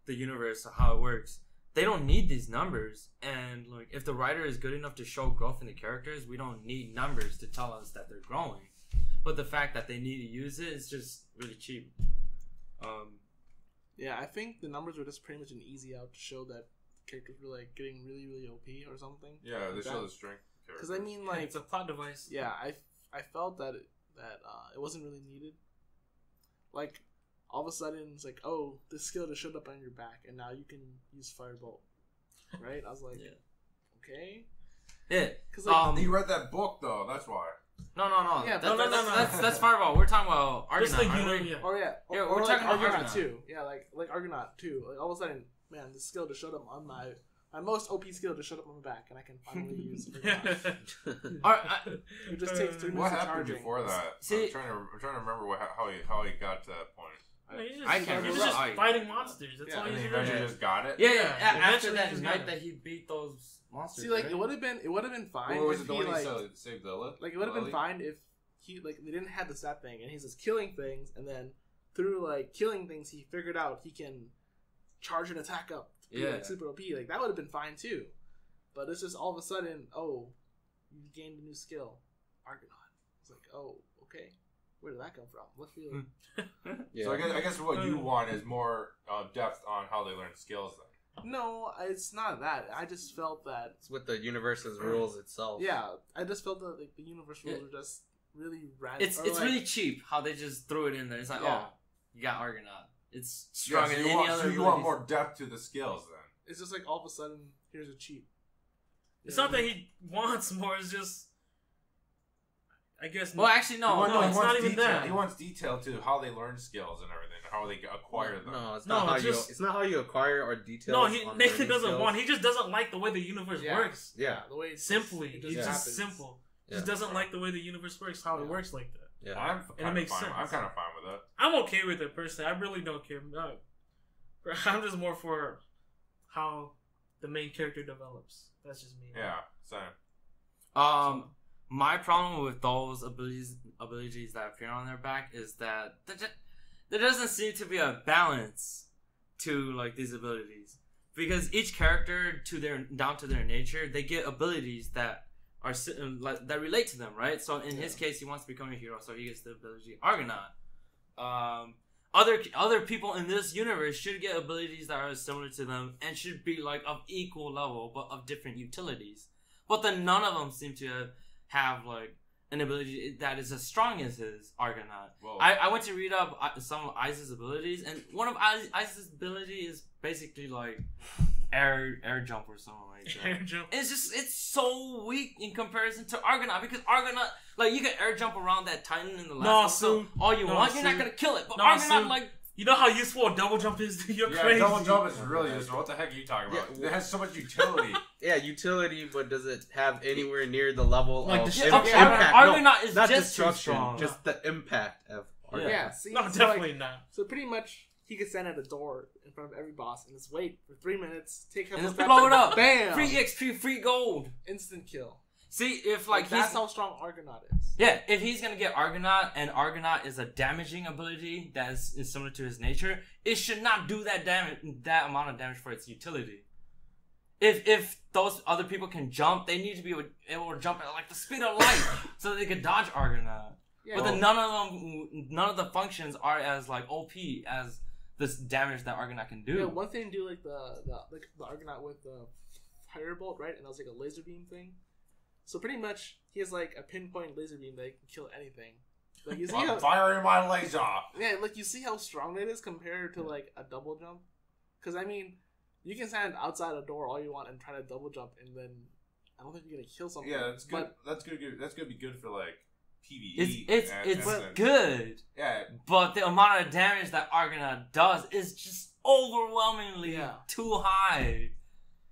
S4: the universe, how it works, they don't need these numbers. And like, if the writer is good enough to show growth in the characters, we don't need numbers to tell us that they're growing. But the fact that they need to use it is just really cheap.
S5: Yeah, I think the numbers were just pretty much an easy out to show that characters were like getting really, really OP or something.
S3: Yeah, they show the strength.
S5: Because I mean, like
S1: it's a plot device.
S5: Yeah, I felt that it wasn't really needed. Like all of a sudden, it's like, oh, this skill just showed up on your back, and now you can use Firebolt. Right? I was like, okay.
S4: Yeah.
S5: Because
S3: you read that book though. That's why.
S4: No.
S5: Yeah,
S4: that's Fireball. We're talking about Argonaut.
S1: Just like
S5: we're talking Argonaut too. Yeah, like Argonaut too. Like all of a sudden, man, this skill just showed up on my most OP skill just showed up on my back, and I can finally use Argonaut. It just takes 3 minutes.
S3: What
S5: of
S3: happened
S5: charging.
S3: before that? I'm trying to remember how he got to that point.
S1: He's just fighting monsters. That's all he's doing.
S3: Eventually just got it.
S4: Yeah. After that night that he beat those monsters.
S5: See, like it would have been fine.
S3: Or was
S5: if
S3: it the
S5: he,
S3: one
S5: like,
S3: he saved Lilith?
S5: Like it would have been fine if he they didn't have the stat thing and he's just killing things, and then through like killing things he figured out he can charge an attack up to be like super OP. Like that would have been fine too. But it's just all of a sudden, oh, you gained a new skill, Argonaut. It's like, oh, okay. Where did that come from? What feeling?
S3: So I guess what you want is more depth on how they learn skills then.
S5: No, it's not that. I just felt that
S2: It's with the universe's rules itself.
S5: Yeah, I just felt that like the universe rules are just really random.
S4: It's really cheap how they just threw it in there. It's like, oh, you got Argonaut. It's stronger than any other.
S3: So you want more depth to the skills then?
S5: It's just like all of a sudden, here's a cheat.
S1: It's not that he wants more. It's just, I guess.
S4: Well, actually, no,
S1: it's not even that.
S3: He wants detail to how they learn skills and everything, how they acquire them.
S2: No, it's not how you acquire or detail.
S1: No, Nathan doesn't want. He just doesn't like the way the universe works.
S2: Yeah,
S5: the way it's
S1: simply,
S5: it
S1: he's
S5: just
S1: just
S5: happens.
S1: simple. He just doesn't like the way the universe works. How it works like that.
S2: Yeah,
S1: and it makes sense.
S3: I'm kind of fine with it.
S1: I'm okay with it personally. I really don't care. No, I'm just more for how the main character develops. That's just me.
S3: Yeah, same.
S4: My problem with those abilities that appear on their back is that there doesn't seem to be a balance to like these abilities, because each character down to their nature, they get abilities that are that relate to them, right? So in his case, he wants to become a hero, so he gets the ability Argonaut. Other people in this universe should get abilities that are similar to them and should be like of equal level, but of different utilities. But then none of them seem to have like an ability that is as strong as his Argonaut. I went to read up some of Ice's abilities, and one of Ice's ability is basically like air jump or something like that.
S1: Air jump.
S4: It's so weak in comparison to Argonaut, because Argonaut, like, you can air jump around that Titan in the last episode all you want, you're not gonna kill it. But Argonaut, like,
S1: you know how useful a double jump is? You're crazy.
S3: Double jump is really useful. What the heck are you talking about? It has so much utility.
S2: utility, but does it have anywhere near the level
S1: like
S2: of
S4: impact? Argonaut is
S2: not
S4: just
S2: destruction,
S4: too strong.
S2: just the impact of Argonaut.
S5: Yeah, see,
S1: no, definitely not.
S5: So pretty much, he could stand at a door in front of every boss and just wait for 3 minutes, take him
S4: and then blow it up.
S5: Bam!
S4: Free XP, free gold.
S5: Instant kill.
S4: See, if like
S5: that's how strong Argonaut is.
S4: Yeah, if he's gonna get Argonaut, and Argonaut is a damaging ability that is similar to his nature, it should not do that amount of damage for its utility. If those other people can jump, they need to be able to jump at like the speed of light so that they could dodge Argonaut. Yeah, but then none of the functions are as like OP as this damage that Argonaut can do.
S5: Yeah, one thing to do like the Argonaut with the firebolt, right? And that was like a laser beam thing. So pretty much, he has like a pinpoint laser beam that can kill anything. Like you see
S3: I'm firing my laser.
S5: Yeah, like you see how strong that is compared to like a double jump. Because I mean, you can stand outside a door all you want and try to double jump, and then I don't think you're gonna kill something.
S3: Yeah, that's good. That's good. That's gonna be good for like PvE.
S4: It's good.
S3: Yeah,
S4: but the amount of damage that Argonaut does is just overwhelmingly too high.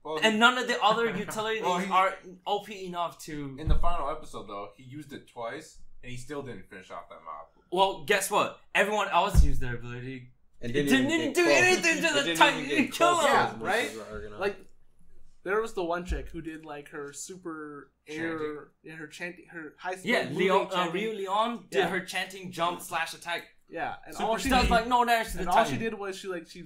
S4: Well, and none of the other utilities are OP enough to...
S3: In the final episode, though, he used it twice, and he still didn't finish off that mob.
S4: Well, guess what? Everyone else used their ability. And didn't do anything to the Titan. You didn't kill him.
S5: Yeah, right? Like, there was the one chick who did, like, her super air... Yeah, her chanting... Her high-speed
S4: Ryu Leon did her chanting jump / attack.
S5: Yeah, and
S4: all she does, like, no damage to the Titan.
S5: All she did was she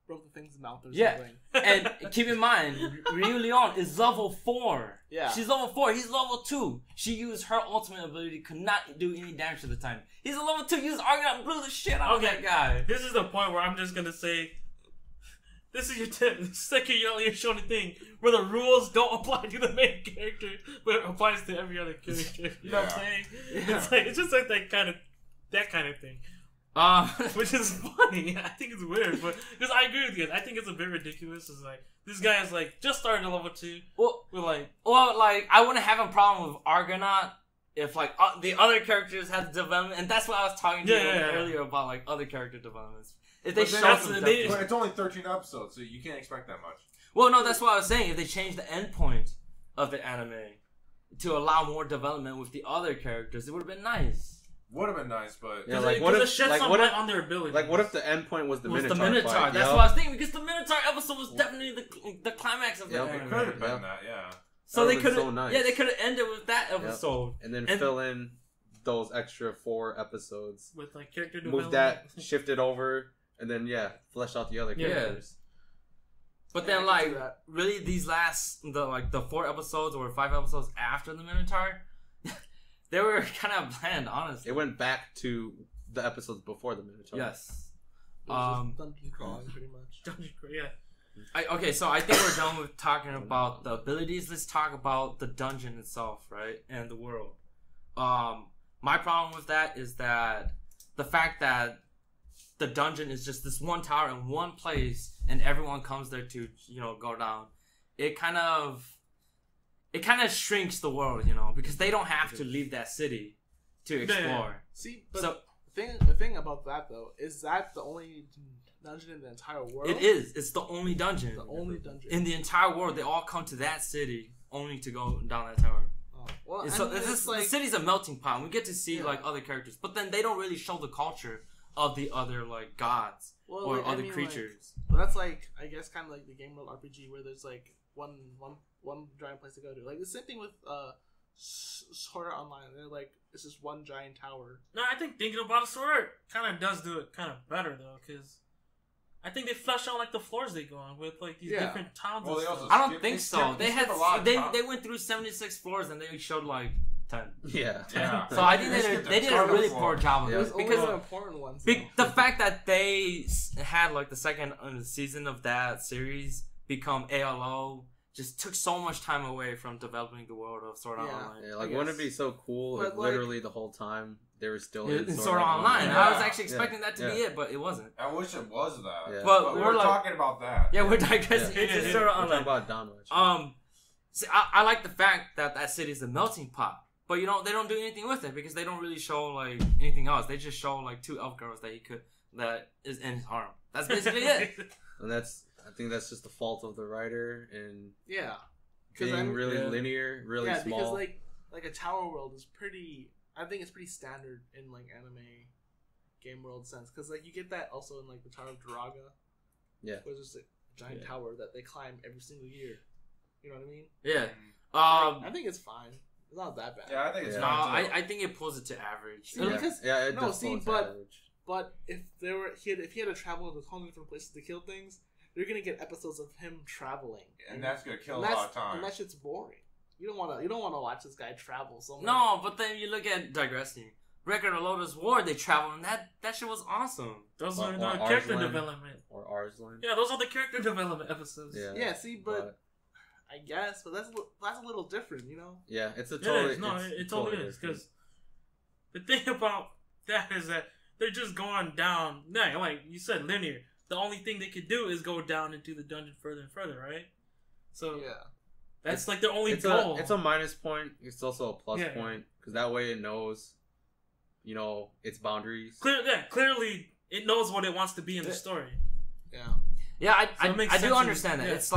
S5: broke the thing's mouth or something.
S4: And keep in mind, Ryu Leon is level 4.
S5: Yeah.
S4: She's level 4, he's level 2. She used her ultimate ability, could not do any damage to the Titan. He's a level 2, used Argonaut, blew the shit out of that guy.
S1: This is the point where I'm just gonna say, this is your second year showing thing, where the rules don't apply to the main character, but it applies to every other character. You know what I'm saying? Yeah. It's just like that kind of thing. Which is funny. I think it's weird, but because I agree with you. I think it's a bit ridiculous. It's like this guy is like just started at level 2.
S4: Well, I wouldn't have a problem with Argonaut if like the other characters had development, and that's what I was talking to you earlier about, like other character developments. If they show some,
S3: but it's only 13 episodes, so you can't expect that much.
S4: Well, no, that's what I was saying. If they change the endpoint of the anime to allow more development with the other characters, it would have been nice.
S3: Would have been nice, but
S1: what if on their ability?
S2: Like, what if the end point was the Minotaur?
S4: Fight, that's what I was thinking, because the Minotaur episode was definitely the climax of the anime.
S3: It could have been that, yeah.
S4: So they could have, they could have ended with that episode,
S2: and then fill in those extra 4 episodes
S1: with like character development.
S2: Move that, shift it over, and then flesh out the other characters.
S4: But then, like, really, these last the 4 episodes or 5 episodes after the Minotaur. They were kind of bland, honestly.
S2: It went back to the episodes before the Minotaur.
S4: Yes.
S5: Dungeon crawling, pretty much.
S1: Dungeon crawling, yeah.
S4: Okay, so I think we're done with talking about the abilities. Let's talk about the dungeon itself, right? And the world. My problem with that is that the fact that the dungeon is just this one tower in one place, and everyone comes there to go down. It kind of shrinks the world, because they don't have to leave that city to explore.
S5: Yeah. See, but the thing about that though is that the only dungeon in the entire world.
S4: It is. It's the only dungeon.
S5: The only dungeon
S4: in the entire world. They all come to that city only to go down that tower.
S5: Oh. Well,
S4: so the city's a melting pot. We get to see other characters, but then they don't really show the culture of the other gods or other creatures.
S5: Well, that's I guess kind of like the game world RPG where there's one giant place to go to. Like the same thing with Sword Art Online. They're it's just one giant tower.
S1: No, I think thinking about it, Sword Art kind of does do it kind of better though, because I think they flesh out the floors they go on with these different towns.
S3: Well,
S1: and stuff.
S4: I don't think so. They went through 76 floors and they showed 10.
S2: Yeah.
S4: So I think they did a really poor job of it
S5: because the important ones.
S4: The fact that they had the second season of that series become ALO just took so much time away from developing the world of Sword Art Online.
S2: Yeah, wouldn't it be so cool if literally the whole time they were still in
S4: Sword Art Online? I was actually expecting that to be it, but it wasn't.
S3: I wish it was that.
S2: Yeah.
S4: But
S3: we're talking about that.
S4: Yeah, we're digressing into Sword Art Online.
S2: We're talking about Danmachi.
S4: See, I like the fact that city is a melting pot. But they don't do anything with it because they don't really show anything else. They just show 2 elf girls that is in his arm. That's basically it.
S2: And I think that's just the fault of the writer and
S5: being
S2: really linear, really small.
S5: Because a tower world is pretty. I think it's pretty standard in anime game world sense. Because you get that also in the Tower of Duraga.
S2: Yeah.
S5: Where there's a giant tower that they climb every single year. You know what I mean?
S4: Yeah.
S5: I think it's fine. It's not that bad.
S3: Yeah, I think it's
S4: fine. I think it pulls it to average.
S2: It does pull it to average.
S5: But if he had to travel to 100 different places to kill things, you're gonna get episodes of him traveling,
S3: and that's gonna kill a lot of time.
S5: And that shit's boring. You don't want to watch this guy travel somewhere.
S4: No, but then you look at digressing. Record of Lotus War, they travel, and that shit was awesome.
S1: Those are the character development.
S2: Or Arslan.
S1: Yeah, those are the character development episodes.
S5: Yeah. See, but I guess, but that's a little different,
S2: Yeah, it's a totally.
S1: It totally is because the thing about that is that they're just going down. Like you said, linear. The only thing they could do is go down into the dungeon further and further, right? So that's their only goal.
S2: It's a minus point. It's also a plus point because that way it knows, its boundaries.
S1: Clearly, it knows what it wants to be in the story.
S4: Yeah, I do understand that. It's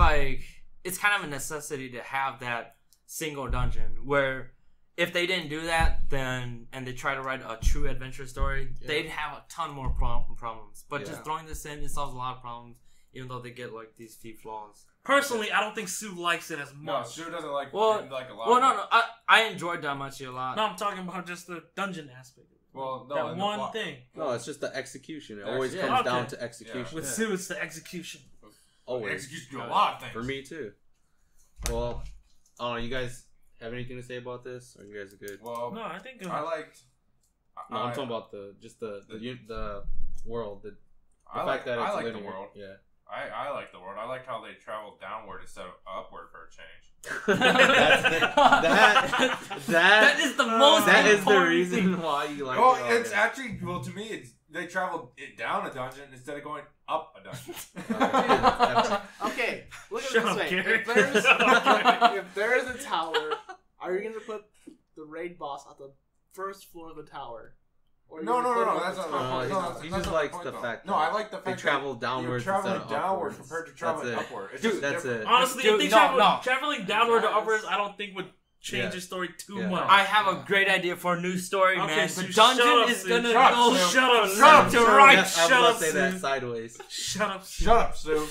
S4: it's kind of a necessity to have that single dungeon where if they didn't do that, and they try to write a true adventure story, they'd have a ton more problems. But just throwing this in, it solves a lot of problems, even though they get these few flaws.
S1: Personally, I don't think Sue likes it as much.
S3: No, Sue doesn't like a lot.
S4: Well, no, I enjoyed Danmachi a lot.
S1: No, I'm talking about just the dungeon aspect.
S3: Well, no,
S1: that one thing.
S2: No, it's just the execution. It always comes down to execution.
S1: With Sue, it's the execution.
S2: Always.
S3: Execution do a lot of things.
S2: For me too. Well, I don't know. You guys have anything to say about this? Or you guys are good?
S3: Well,
S1: no, I think
S3: I liked.
S2: No, I'm talking about the world. The fact that it's
S3: I like
S2: linear.
S3: the world.
S2: Yeah.
S3: I like the world. I liked how they traveled downward instead of upward for a change.
S4: That is the most.
S2: That is the reason why you like.
S3: Well, it's actually to me they traveled down a dungeon instead of going up a dungeon.
S5: Okay, look at it this way. If there is a tower, are you gonna put the raid boss at the first floor of the tower?
S3: No. That's not the point.
S2: He just likes the fact.
S3: No, I like the fact
S2: they travel downwards.
S3: You're traveling downwards compared to traveling upward.
S2: Dude, that's it.
S1: Honestly, if they traveling downward to upwards, I don't think would change the story too much.
S4: I have a great idea for a new story, man.
S1: So
S4: the dungeon is gonna go
S1: shut up,
S4: right.
S2: I'm gonna say that sideways.
S1: Shut up,
S3: Sue.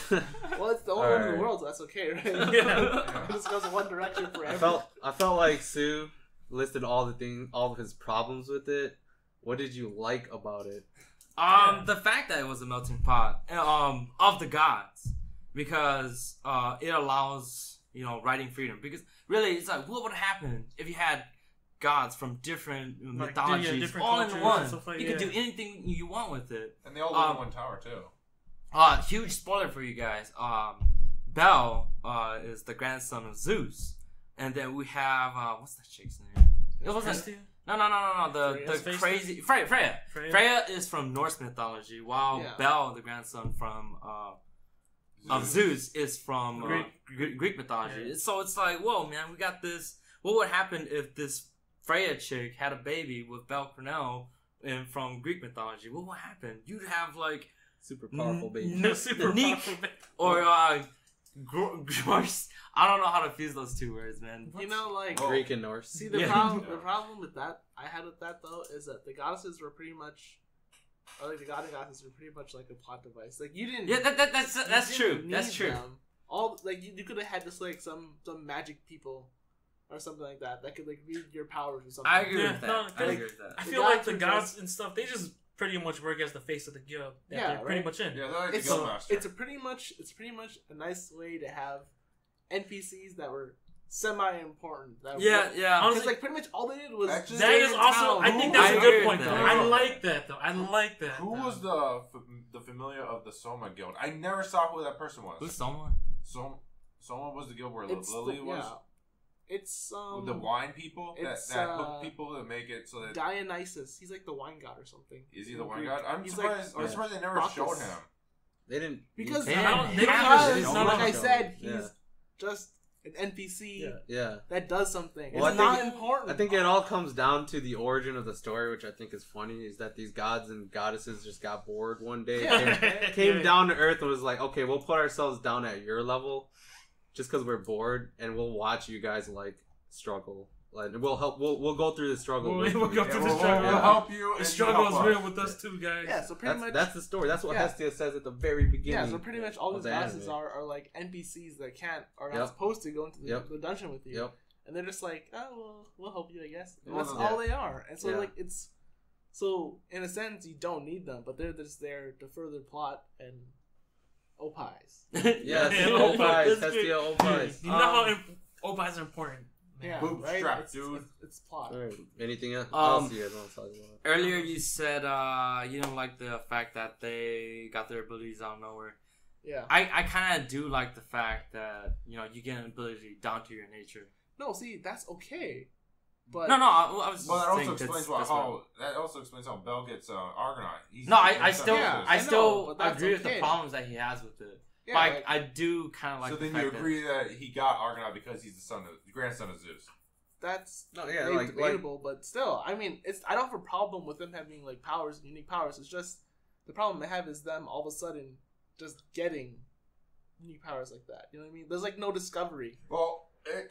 S5: Well, it's the only one in the world, so that's okay, right? It just goes in one direction forever.
S2: I felt like Sue listed all of his problems with it. What did you like about it?
S4: The fact that it was a melting pot of the gods, because it allows writing freedom. Because really, it's like, what would happen if you had gods from different mythologies
S1: different
S4: all in one? You could do
S1: do
S4: anything you want with it.
S3: And they all live in one tower too.
S4: Huge spoiler for you guys. Bel is the grandson of Zeus, and then we have what's that chick's name? It wasn't. No.
S1: Freya's
S4: The
S1: face
S4: crazy Freya. Freya is from Norse mythology, while Bel, the grandson from of Zeus, is from Greek mythology.
S1: Yeah.
S4: So it's like, whoa, man, we got this. What would happen if this Freya chick had a baby with Bel Cornell and from Greek mythology? What would happen? You'd have like
S2: super powerful baby.
S1: Super powerful baby.
S4: Or Norse. I don't know how to fuse those two words, man.
S5: You know, like
S2: Greek and Norse.
S5: See, the problem with that I had with that though is that the goddesses were pretty much, or like the god and goddesses were pretty much like a plot device. Like you didn't.
S4: Yeah, that's true. That's true.
S5: All like you could have had just like some magic people or something like that could like read your powers or something.
S4: I agree with that.
S1: No,
S4: I agree with that.
S1: I feel like the gods and stuff, they just pretty much work as the face of the guild. They're pretty much in.
S3: Yeah, they're like the guild master.
S5: It's pretty much a nice way to have NPCs that were semi-important.
S4: Yeah.
S5: Because like pretty much all they did was
S1: that is also. I think that's a good point though. I like that though. I like that.
S3: Who was the familiar of the Soma guild? I never saw who that person was.
S4: Who's Soma?
S3: Soma was the guild where Lily was.
S5: Yeah. It's
S3: the wine people that hook people that make it so that
S5: Dionysus. He's like the wine god or something.
S3: Is he the wine god? I'm surprised. I'm surprised they never showed him.
S2: They didn't
S5: because
S4: like
S5: I said, he's just an NPC.
S2: Yeah.
S5: That does something.
S2: Well,
S5: it's not important.
S2: I think it all comes down to the origin of the story, which I think is funny. Is that these gods and goddesses just got bored one day, came down to Earth, and was like, "Okay, we'll put ourselves down at your level." Just because we're bored, and we'll watch you guys like struggle. Like we'll help. We'll go through the struggle.
S1: We'll go through the struggle.
S3: We'll help you.
S1: The struggle is real with us too, guys.
S5: Yeah, so pretty much
S2: that's the story. That's what Hestia says at the very beginning.
S5: Yeah, so pretty much all these goddesses are like NPCs that are not supposed to go into the dungeon with you. And they're just like, oh, well, we'll help you, I guess. And that's all they are. And so like it's in a sense you don't need them, but they're just there to further plot and. Opais.
S2: Opais. Hestia Opais.
S1: You know how Opais are important.
S5: Yeah,
S3: Boop
S5: right?
S3: strap, dude.
S5: It's plot.
S2: All right. Anything else?
S4: Earlier you said you don't like the fact that they got their abilities out of nowhere.
S5: Yeah.
S4: I kind of do like the fact that you get an ability down to your nature.
S5: No, see, that's okay. But
S4: no, I was.
S3: Well, that also explains how Bel gets Argonaut.
S4: I still agree with the problems that he has with it.
S5: Yeah,
S4: but I do kind of like.
S3: So then you agree that he got Argonaut because he's the grandson of Zeus.
S5: That's debatable, but still, I mean, I don't have a problem with them having like powers, unique powers. It's just the problem I have is them all of a sudden just getting unique powers like that. You know what I mean? There's like no discovery.
S3: Well.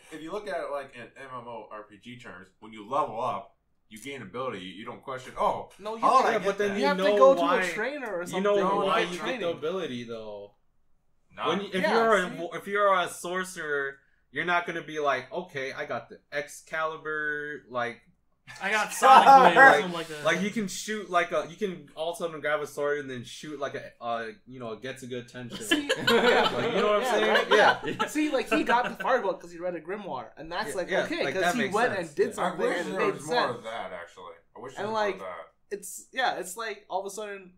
S3: If you look at it like in MMORPG terms, when you level up, you gain ability. You don't question. Oh,
S5: no,
S2: but then
S5: you have to go to a trainer or something.
S2: You know why you get the ability though.
S3: No.
S2: If you're a sorcerer, you're not gonna be like, okay, I got the Excalibur, like.
S1: I got Sonic Blade or something like that.
S2: Like you can shoot you can all of a sudden grab a sword and then shoot like it gets a good tension.
S5: See,
S2: you know what I'm saying?
S5: Right? Yeah. See, like he got the firebolt because he read a grimoire, and that's okay because he went and did something and it made sense.
S3: More of that actually. I wish there was more of that.
S5: It's like all of a sudden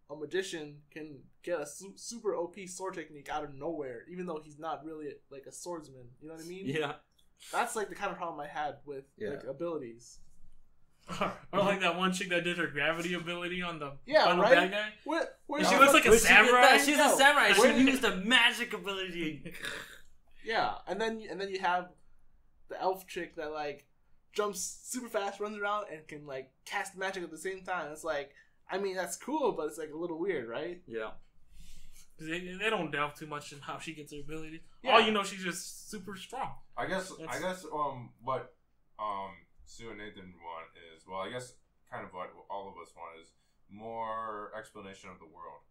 S5: a magician can get a super OP sword technique out of nowhere, even though he's not really like a swordsman. You know what I mean?
S4: Yeah.
S5: That's like the kind of problem I had with like abilities.
S1: Or like that one chick that did her gravity ability on the
S5: final
S1: bad guy.
S5: Where
S1: she looks like a samurai.
S4: She's a samurai. She used a magic ability.
S5: Yeah, and then you have the elf chick that like jumps super fast, runs around, and can like cast magic at the same time. It's like, I mean, that's cool, but it's like a little weird, right?
S4: Yeah.
S1: They don't delve too much in how she gets her ability.
S5: Yeah.
S1: All you know, she's just super strong.
S3: I guess what Sue and Nathan want is, well, I guess kind of what all of us want is more explanation of the world.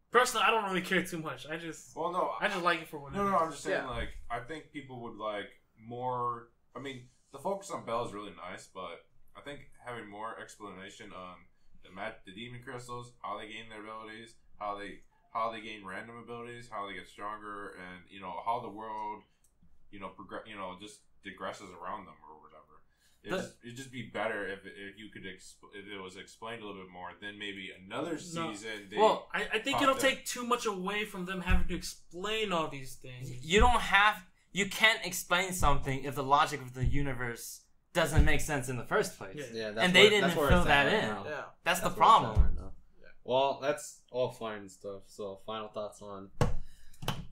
S1: Personally, I don't really care too much. I just like it for what it is.
S3: No, I'm just saying, like, I think people would like more. I mean, the focus on Bel is really nice, but I think having more explanation on the demon crystals, how they gain their abilities, how they gain random abilities, how they get stronger, and how the world, just digresses around them or whatever. It'd just be better if you could if it was explained a little bit more. Then maybe another season.
S1: I think it'll take too much away from them having to explain all these things.
S4: You can't explain something if the logic of the universe doesn't make sense in the first place.
S2: Yeah,
S4: and they didn't fill that in.
S5: Yeah.
S4: That's the problem.
S2: Right. Well, that's all fine and stuff. So, final thoughts on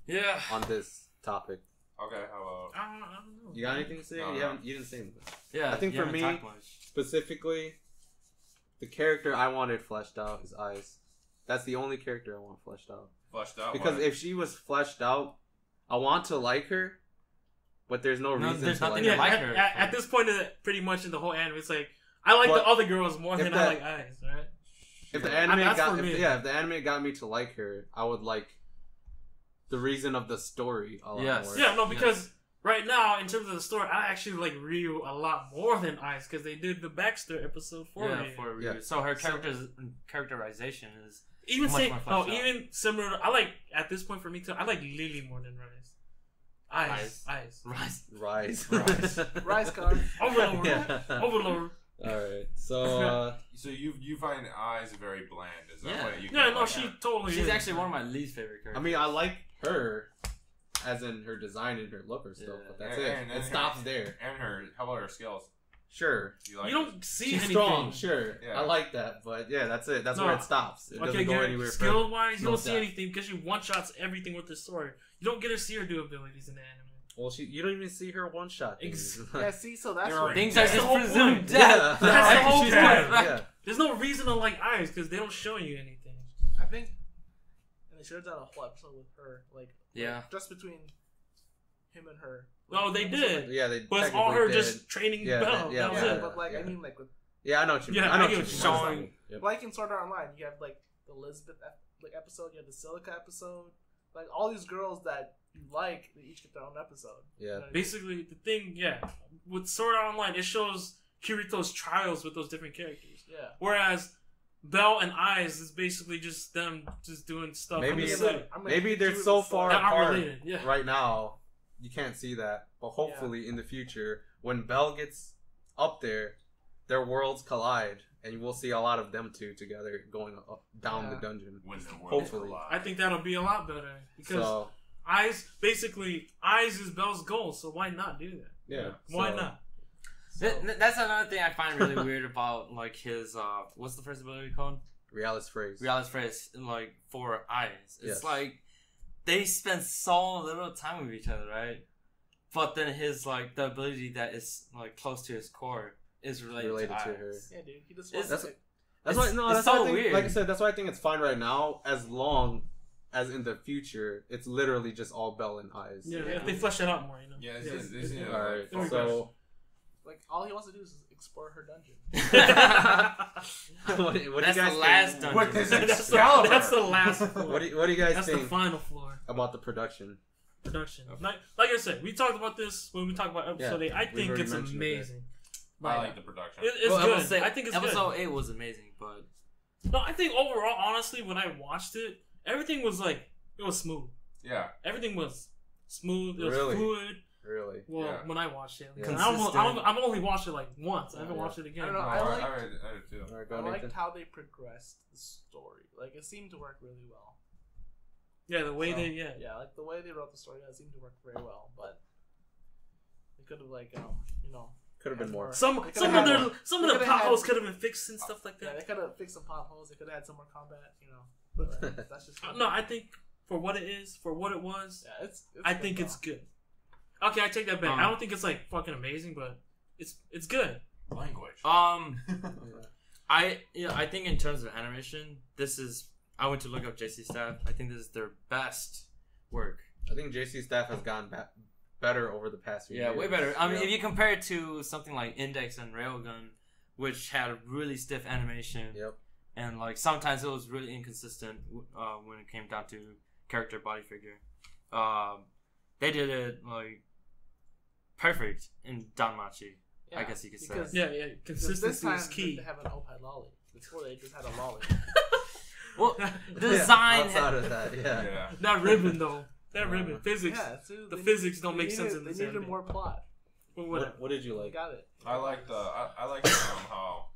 S2: this topic.
S3: Okay, how about...
S1: I don't know.
S2: You got anything to say?
S3: No,
S2: You didn't say anything.
S4: Yeah,
S2: I think for me, specifically, the character I wanted fleshed out is Eyes. That's the only character I want fleshed out.
S3: Fleshed out?
S2: Because if she was fleshed out, I want to like her, but there's no reason
S4: there's
S2: to
S4: nothing
S2: like
S4: to
S2: her.
S4: like her.
S1: At this point, pretty much in the whole anime, it's like I like the other girls more than I like Eyes, right?
S2: If the anime if the anime got me to like her, I would like the reason of the story a lot more.
S1: Yeah, no, because right now, in terms of the story, I actually like Ryu a lot more than Eyes because they did the Baxter episode for me.
S4: For Ryu. So her characterization is
S1: even
S4: much more fleshed out.
S1: even similar. I like at this point for me too. I like Lily more than Rise. Eyes.
S2: Rise
S5: card.
S1: Overlord.
S2: Yeah.
S1: Overlord.
S2: Alright, so
S3: So you find Eyes very bland, is that what you
S1: she totally
S4: She's
S1: is.
S4: actually one of my least favorite characters.
S2: I mean, I like her, as in her design and her look or stuff, but that's it. It stops there.
S3: And how about her skills?
S2: Sure.
S3: You
S1: don't see
S2: She's
S1: anything.
S2: strong, sure.
S3: Yeah.
S2: I like that, but yeah, that's it. That's where it stops. It doesn't go anywhere further.
S1: Skill-wise, you don't see anything because she one-shots everything with the sword. You don't get to see her do abilities in the anime.
S2: Well, you don't even see her one-shot.
S5: Yeah, see, so that's
S3: You're
S5: what...
S4: Things are just presumed dead.
S2: Yeah.
S1: That's the whole point.
S2: Yeah.
S1: There's no reason to like Eyes because they don't show you anything.
S5: I think... And they should have done a whole episode with her, like just between him and her.
S1: No, they did.
S2: Yeah, they
S1: but it's all her just training Bell.
S2: Yeah,
S1: that was it.
S5: But like, I mean, like with...
S2: Yeah, I know what you mean.
S1: Yeah,
S2: I know
S1: I
S2: what
S1: get
S2: you're
S1: what you're
S2: showing.
S5: Like in Sword Art Online, you have like the Elizabeth episode, you have the Silica episode, like all these girls that you like, they each get their own episode.
S2: Yeah.
S5: You know what I mean?
S1: Basically, the thing, with Sword Art Online, it shows Kirito's trials with those different characters.
S5: Yeah.
S1: Whereas Bell and Eyes is basically just them just doing stuff.
S2: Maybe they're so far apart
S1: related.
S2: right now, you can't see that. But hopefully in the future, when Bell gets up there, their worlds collide, and we'll see a lot of them two together going down the dungeon. Hopefully,
S1: I think that'll be a lot better because Eyes is Bell's goal. So why not do that?
S2: Yeah.
S1: Why not?
S4: That's another thing I find really weird about like his what's the first ability called?
S2: Realis phrase.
S4: Like for Eyes. It's like they spend so little time with each other, right? But then his like the ability that is like close to his core is related to her.
S5: Yeah, dude. He just
S2: that's why
S4: weird.
S2: Like I said, that's why I think it's fine right now, as long as in the future it's literally just all Bell and Eyes.
S1: Yeah, if they flesh it out more, you know.
S3: Yeah,
S2: alright. So
S5: like all he wants to do is explore her dungeon.
S2: what do you
S4: that's
S2: guys
S4: the last
S2: think?
S4: dungeon.
S1: That's the last floor.
S2: What do you guys
S1: that's
S2: think?
S1: That's the final floor.
S2: About the production.
S1: Like I said, we talked about this when we talked about episode 8. I think it's amazing.
S3: I like the production.
S1: It's good. I think it's
S4: episode
S1: good.
S4: 8 was amazing, but
S1: no, I think overall, honestly, when I watched it, everything was like it was smooth.
S3: Yeah,
S1: everything was smooth. It was fluid.
S2: Really?
S1: Well, when I watched it,
S2: Yeah.
S1: I've only watched it like once. I haven't watched it again.
S5: I don't know.
S3: I did too.
S5: I liked how they progressed the story. Like it seemed to work really well.
S1: Yeah, the way
S5: like the way they wrote the story, that seemed to work very well. But they could have
S2: could have been more.
S1: Some of the potholes could have been fixed and stuff like that.
S5: Yeah, they could have fixed some potholes. They could have had some more combat. But that's just
S1: no. I think for what it is, for what it was, I think it's good. Okay, I take that back. I don't think it's like fucking amazing, but it's good.
S3: Language.
S4: I think in terms of animation, this is. I went to look up J.C.Staff. I think this is their best work.
S2: I think J.C.Staff has gotten better over the past few years.
S4: Yeah, way better. I mean, if you compare it to something like Index and Railgun, which had a really stiff animation.
S2: Yep.
S4: And like sometimes it was really inconsistent when it came down to character body figure. They did it like perfect in Danmachi. Yeah, I guess you could say.
S1: Consistency is key.
S5: They have an opal lolly. Before they just had a lolly.
S4: Well, the design
S2: outside of that,
S1: that ribbon though. That ribbon physics.
S5: Yeah,
S1: the physics don't make sense in this.
S5: They needed more plot.
S2: What did you like?
S5: Got it.
S3: I liked how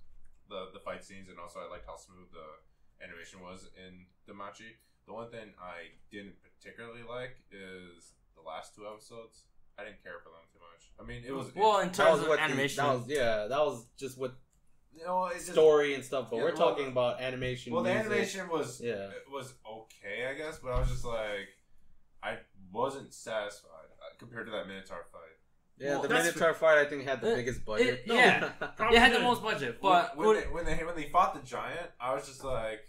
S3: the fight scenes, and also I liked how smooth the animation was in Danmachi. The one thing I didn't particularly like is the last 2 episodes. I didn't care for them too much. I mean, it was
S4: well in
S2: That
S4: terms
S2: was
S4: of
S2: what
S4: animation.
S2: that was just with
S3: it's just,
S2: story and stuff. But
S3: yeah,
S2: we're
S3: well,
S2: talking about animation.
S3: Well, the
S2: music.
S3: animation was
S2: Yeah.
S3: it was okay, I guess, but I was just like, I wasn't satisfied compared to that Minotaur fight.
S2: Yeah,
S1: Well,
S2: the
S1: that's
S2: Minotaur fight I think had the biggest budget.
S4: Yeah,
S1: Probably
S4: it had the
S1: did.
S4: most budget, but
S3: when they fought the giant, I was just like,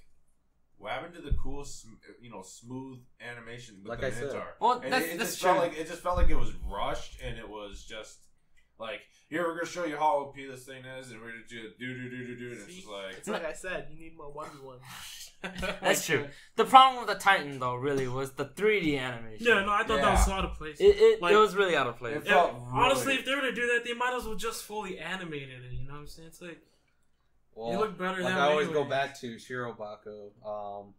S3: what happened to the cool, smooth animation with
S2: Like
S3: the
S2: I said.
S3: Minotaur?
S4: well,
S3: And
S4: that's
S3: it
S4: that's
S3: just
S4: true.
S3: felt like it was rushed, and it was just like, here we're gonna show you how OP this thing is, and we're gonna do and it's just like,
S5: It's like I said, you need more 1v1.
S4: That's true. The problem with the Titan though really was the 3D animation.
S1: Yeah, no, I thought that was out of place.
S4: It
S1: Like-
S4: was really out of place.
S3: It felt
S1: Honestly,
S3: really-
S1: if they were to do that, they might as well just fully animated it. You know what I'm saying? It's like
S2: Well,
S1: you look better
S2: like
S1: than
S2: I always
S1: anyway.
S2: go back to Shirobako.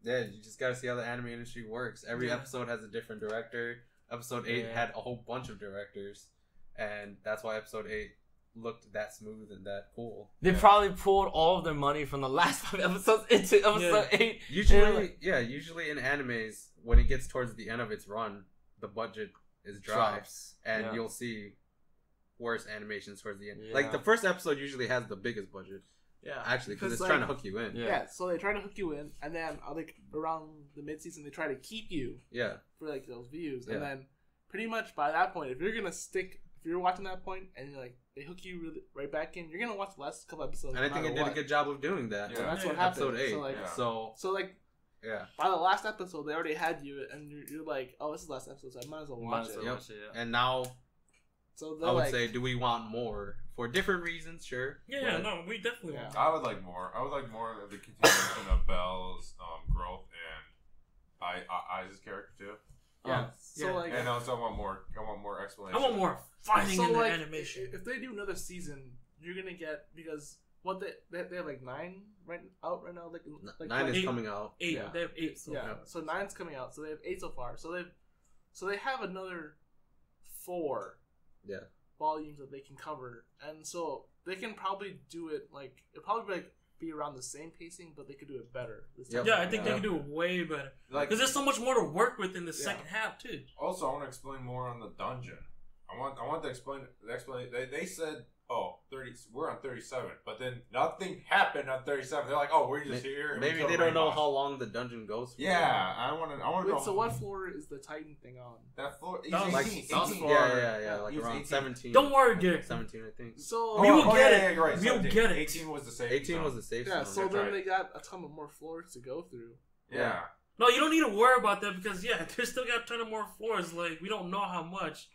S2: Yeah, you just gotta see how the anime industry works. Every
S1: Yeah.
S2: episode has a different director. Episode 8
S4: Yeah.
S2: had a whole bunch of directors, and that's why episode 8 looked that smooth and that cool.
S4: They probably pulled all of their money from the last 5 episodes into episode 8.
S2: Usually in animes, when it gets towards the end of its run, the budget is dry,
S4: Drops.
S2: and
S4: Yeah.
S2: you'll see worse animations towards the end.
S4: Yeah.
S2: Like the first episode usually has the biggest budget,
S5: Yeah,
S2: actually, because it's
S5: like,
S2: trying to hook you in.
S4: Yeah.
S5: Yeah, so they try to hook you in, and then like around the mid-season, they try to keep you
S2: Yeah.
S5: for like those views,
S2: Yeah.
S5: and then pretty much by that point, if you're watching that point and you're like they hook you really right back in, you're gonna watch the last couple episodes.
S2: And I
S5: no
S2: think it
S5: matter
S2: did a
S5: what.
S2: good job of doing that.
S3: Yeah.
S5: That's what
S1: Yeah.
S5: happened.
S2: Episode 8.
S5: So like,
S3: Yeah.
S5: so like
S2: Yeah.
S5: by the last episode, they already had you, and you're like, oh, this is the last episode, so I might as well watch
S4: Might as
S5: it.
S4: well
S2: Yep.
S4: watch it, yeah.
S2: And now
S5: So
S2: I
S5: they're
S2: would
S5: like,
S2: say, do we want more for different reasons? Sure.
S1: Yeah,
S2: But-
S1: no, we definitely
S5: Yeah.
S1: want.
S3: I would like more. I would like more of the continuation of Belle's growth and Isa's character too.
S5: yeah. So
S1: Yeah.
S5: like,
S3: And also, I want more
S1: I
S3: explanation.
S1: want more fighting
S5: so
S1: in the
S5: like,
S1: animation.
S5: if they do another season, you're gonna get because what they have like 9 right now, like
S2: 9 is
S1: eight.
S2: coming out.
S1: 8.
S5: yeah.
S1: They have 8. So
S5: yeah.
S1: far.
S5: So 9's coming out, so they have 8 so far. So they have another 4
S2: Yeah.
S5: volumes that they can cover, and so they can probably do it like it'll probably be around the same pacing, but they could do it better. This
S2: Yep.
S5: time.
S1: Yeah, I think they can do it way better
S3: Like,
S1: because there's so much more to work with in the
S5: Yeah.
S1: second half too.
S3: also, I want to explain more on the dungeon. I want to explain. They said, oh, 30. We're on 37, but then nothing happened on 37. They're like, oh, we're just here. and we
S2: Maybe
S3: killed
S2: they
S3: a
S2: don't
S3: rain
S2: know
S3: boss.
S2: how long the dungeon goes for.
S3: Yeah, I want to
S5: Wait,
S3: know.
S5: so what floor is the Titan thing on?
S3: That floor?
S1: That was
S2: Like,
S3: 18.
S2: yeah, like
S3: He was
S2: around
S3: 18.
S2: 17.
S1: Don't worry, Garrett.
S2: 17, I think.
S5: So
S1: We will get it.
S3: Yeah, you're right.
S1: We'll
S3: 17.
S1: get it.
S3: 18 was the safe.
S2: 18
S3: zone.
S2: was the safe
S5: yeah,
S2: zone.
S5: so
S3: that's
S5: then
S3: right.
S5: they got a ton of more floors to go through.
S3: Yeah.
S1: No, you don't need to worry about that because they still got a ton of more floors. Like we don't know how much.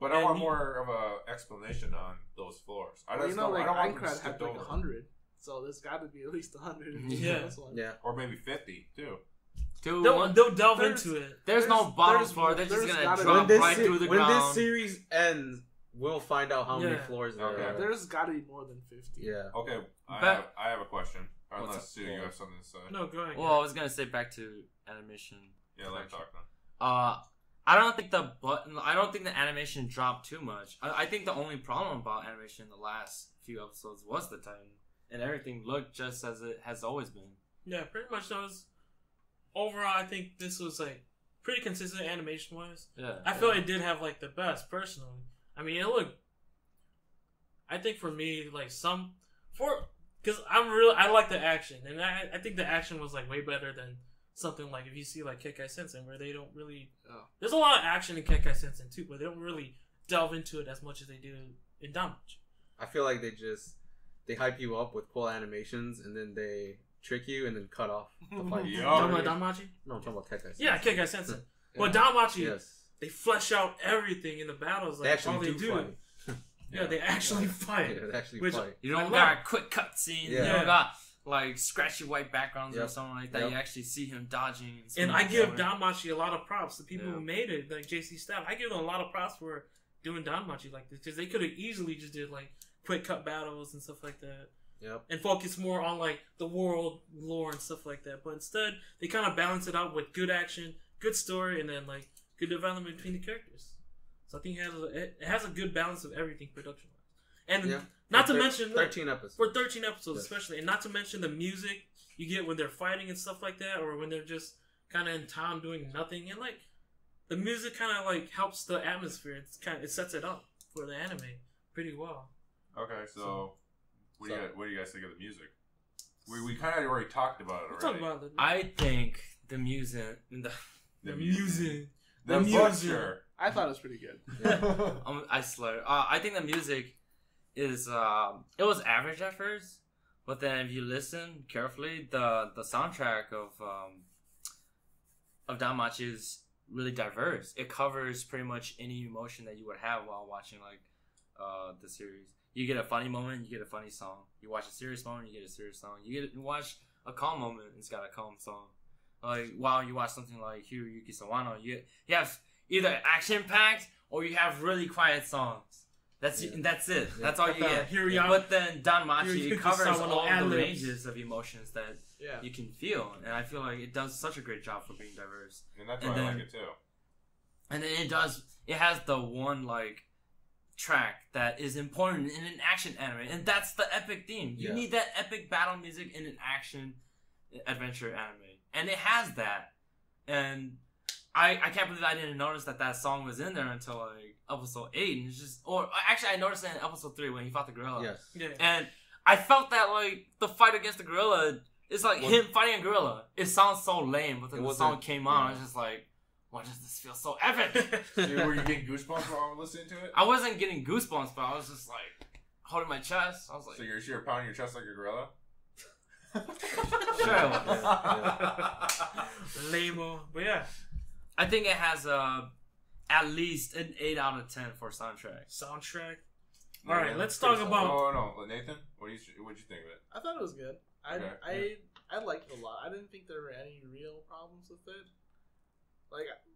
S3: But I
S1: And
S3: want
S1: he-
S3: more of a explanation on those floors. I
S5: Well,
S3: just
S5: you know,
S3: don't,
S5: like
S3: I don't want them
S5: Minecraft
S3: skipped
S5: had like
S3: over.
S5: 100, so there's got to be at least 100. in
S1: Yeah.
S5: this one.
S2: Yeah.
S3: Or maybe 50 too.
S4: Dude,
S1: They'll delve
S5: There's-
S1: into it.
S4: there's no bottom
S5: there's-
S4: floor. They're just
S5: there's
S4: gonna
S5: gotta be-
S4: drop right through the
S2: when
S4: ground.
S2: this series ends, we'll find out how many
S1: Yeah.
S2: floors there
S3: Okay.
S2: are.
S5: There's got to be more than 50.
S2: Yeah.
S3: Okay,
S4: But-
S3: I have a question.
S4: What's
S3: Unless
S4: up?
S3: Sue, you have something to say.
S1: No, go ahead.
S4: Well, I was gonna say back to animation.
S3: Yeah, let me talk now.
S4: I don't think the animation dropped too much. I think the only problem about animation in the last few episodes was the Titan, and everything looked just as it has always been.
S1: Yeah, pretty much. Overall, I think this was like pretty consistent animation wise.
S4: Yeah,
S1: I feel it did have like the best personally. I mean, it looked. I think for me, like because I like the action, and I think the action was like way better than something like if you see like Kekkai Sensen, where they don't really. There's a lot of action in Kekkai Sensen too, but they don't really delve into it as much as they do in Danmachi.
S2: I feel like they hype you up with cool animations and then they trick you and then cut off the fight.
S3: Yo.
S1: Talking about Danmachi?
S2: No, I'm talking about Kekkai.
S1: Yeah, Kekkai Sensen.
S2: Yeah.
S1: But Danmachi,
S2: Yes.
S1: they flesh out everything in the battles. Like,
S2: They actually
S1: all they
S2: do fight.
S1: Yeah, they actually fight.
S2: Yeah, they actually
S1: Which-
S2: fight.
S4: you
S1: I
S4: don't
S1: love-
S4: got quick cutscenes. You
S2: Yeah.
S4: don't got like scratchy white backgrounds or
S2: Yep.
S4: something like that.
S2: Yep.
S4: You actually see him dodging.
S1: And I give Danmachi a lot of props. The people
S4: Yeah.
S1: who made it, like J.C.Staff, I give them a lot of props for doing Danmachi like this because they could have easily just did like quick cut battles and stuff like that,
S2: Yep.
S1: and focus more on like the world lore and stuff like that. But instead, they kind of balance it out with good action, good story, and then like good development between the characters. So I think it has a good balance of everything production wise, and
S2: Yeah.
S1: not
S2: For
S1: to mention
S2: 13 episodes.
S1: for 13 episodes
S2: Yes.
S1: especially, and not to mention the music you get when they're fighting and stuff like that, or when they're just kind of in town doing nothing. And like the music kind of like helps the atmosphere. It sets it up for the anime pretty well.
S3: Okay, so what do you guys think of the music? We kind of already talked about it already.
S1: Talk about it.
S4: I think the music,
S1: The music.
S3: The butcher.
S5: I thought it was pretty good.
S4: I slur. I think the music is it was average at first, but then if you listen carefully, the soundtrack of Danmachi is really diverse. It covers pretty much any emotion that you would have while watching like the series. You get a funny moment, you get a funny song. You watch a serious moment, you get a serious song. You watch a calm moment, it's got a calm song. Like while you watch something like Hiroyuki Sawano, you have either action packed or you have really quiet songs. That's it. That's all you get. But then Danmachi, it covers all the ranges of emotions that you can feel, and I feel like it does such a great job for being diverse.
S3: And that's why I like it too.
S4: And then it has the one like track that is important in an action anime, and that's the epic theme. You need that epic battle music in an action adventure anime, and it has that. And I can't believe I didn't notice that song was in there until like episode 8, and it's just, or actually I noticed it in episode 3 when he fought the gorilla.
S2: Yes.
S1: Yeah.
S4: And I felt that like the fight against the gorilla, it's like him fighting a gorilla. It sounds so lame, but then the song came on, I was just like, why does this feel so epic?
S3: Dude, were you getting goosebumps while listening to it?
S4: I wasn't getting goosebumps, but I was just like holding my chest. I was like,
S3: so you're pounding your chest like a gorilla?
S4: Sure.
S1: Lame-o. But yeah.
S4: I think it has at least an 8 out of 10 for soundtrack.
S1: Soundtrack. All right, let's talk about.
S3: Oh no, Nathan, what'd you think of it?
S5: I thought it was good. I liked it a lot. I didn't think there were any real problems with it.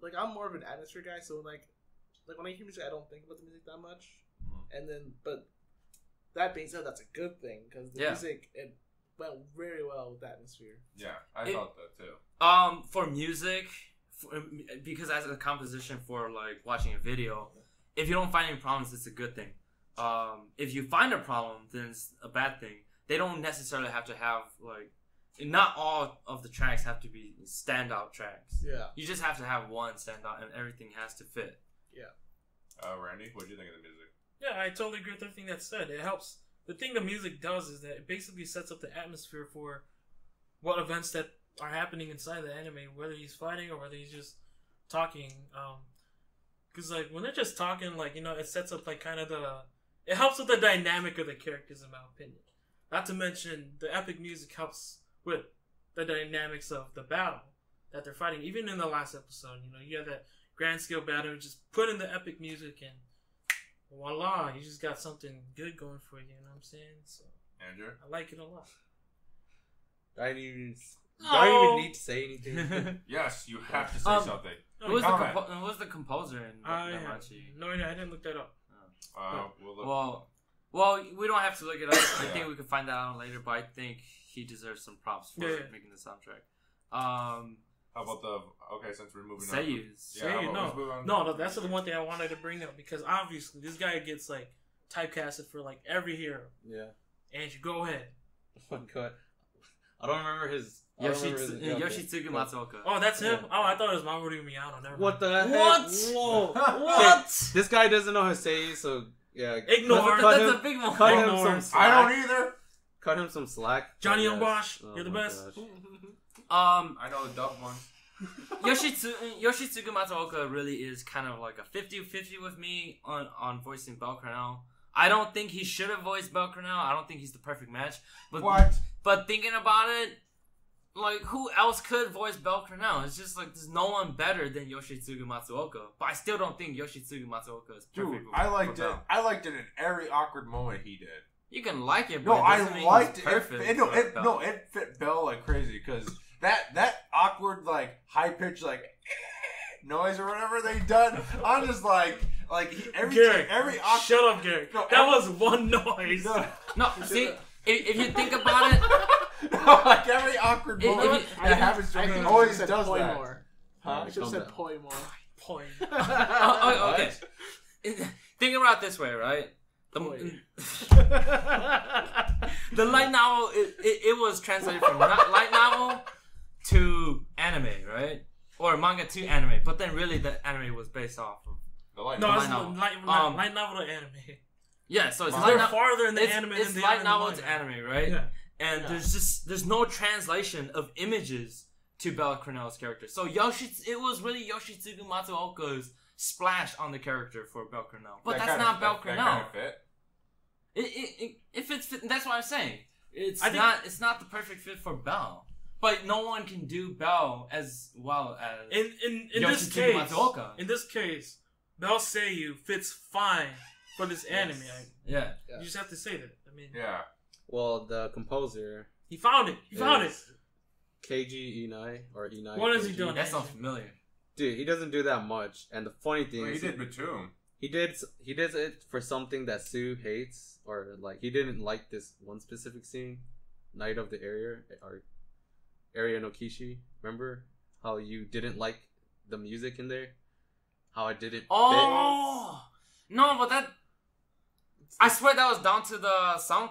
S5: Like I'm more of an atmosphere guy, so like when I hear music, I don't think about the music that much. And then, but that being said, that's a good thing because the music it went very well with the atmosphere.
S3: Yeah, I thought that too.
S4: For music, because as a composition for like watching a video, if you don't find any problems, it's a good thing. If you find a problem, then it's a bad thing. They don't necessarily have to have like. Not all of the tracks have to be standout tracks. Yeah. You just have to have one standout and everything has to fit.
S5: Yeah.
S3: Randy, what do you think of the music?
S1: Yeah, I totally agree with everything that's said. It helps. The thing the music does is that it basically sets up the atmosphere for what events that are happening inside the anime, whether he's fighting or whether he's just talking. Because like when they're just talking, like, you know, it sets up like kind of it helps with the dynamic of the characters, in my opinion. Not to mention the epic music helps with the dynamics of the battle that they're fighting. Even in the last episode, you know, you have that grand scale battle, just put in the epic music and voila, you just got something good going for you, you know what I'm saying? So
S3: Andrew?
S1: I like it a lot.
S2: Do I even need to say anything?
S3: Yes, you have to say something.
S4: Who was the composer in Danmachi?
S1: No, I didn't look that up.
S4: Well, we don't have to look it up. I think we can find that out later, but I think he deserves some props for making the soundtrack.
S3: How about since we're moving
S1: on. No, that's the one thing I wanted to bring up, because obviously this guy gets like typecasted for like every hero. Yeah. And you go ahead.
S2: Oh my god. I don't remember his...
S4: Yoshitsugu Matsuoka.
S1: Oh, that's him? Yeah. Oh, I thought it was Mamoru Miyano. Never mind.
S2: What the heck?
S4: What?
S2: Whoa. What? This guy doesn't know Hosei, so... Yeah,
S1: ignore.
S4: That's a big one.
S2: Cut him some slack.
S3: I don't either.
S2: Cut him some slack.
S1: Johnny Umbosh, you're the best.
S3: I know the dub one.
S4: Yoshitsugu Matsuoka really is kind of like a 50-50 with me on voicing Bell Cornell. I don't think he should have voiced Bell Cornell. I don't think he's the perfect match. But But thinking about it, like, who else could voice Bell Cornell? It's just like there's no one better than Yoshitsugu Matsuoka. But I still don't think Yoshitsugu Matsuoka is perfect.
S3: Dude, I liked it. I liked it in every awkward moment he did.
S4: You can like it,
S3: but
S4: no, I liked it.
S3: Perfect. It fit Bell like crazy because that awkward like high pitched like noise or whatever they done. I'm just like every awkward.
S1: Shut up, Garrett. No, that was one noise.
S4: No, see, if you think about it.
S3: No, like every awkward moment that happens to me always does that.
S5: More. Huh? I should have said poi more.
S1: Poi.
S4: Okay. Think about it this way, right? The light novel, it was translated from light novel to anime, right? or manga to anime, but then really the anime was based off of
S3: The light
S1: No,
S3: novel.
S1: it's
S4: novel.
S1: light novel to anime.
S4: Yeah, so it's
S3: Manga.
S1: They're farther in the anime
S4: it's
S1: than the
S4: light
S1: anime
S4: novel
S1: manga.
S4: to anime, right?
S1: Yeah.
S4: And
S5: Yeah.
S4: there's no translation of images to Bella Cornell's character. So it was really Yoshitsugu Matsuoka's splash on the character for Belle Cornell. But that's not Belle Cornell.
S3: That kind of fit.
S4: If it's that's what I'm saying. It's
S1: I think-
S4: not the perfect fit for Belle. But no one can do Belle as well as
S1: In this
S4: Yoshitsugu
S1: case,
S4: Matsuoka.
S1: in this case, Bell Seiyu fits fine for this anime.
S4: Yeah.
S1: You just have to say that. I mean,
S3: Yeah.
S2: Well, the composer
S1: he found it. He found it.
S2: is KG Inai or Inai.
S1: What is he
S2: KG.
S1: doing?
S4: That sounds familiar.
S2: Dude, he doesn't do that much. And the funny thing
S3: Well, he
S2: is,
S3: did Batum.
S2: he did it for something that Sue hates, or like he didn't like this one specific scene, Night of the Area or Area no Kishi. Remember how you didn't like the music in there? How it didn't
S4: Oh no, but that I swear that was down to the sound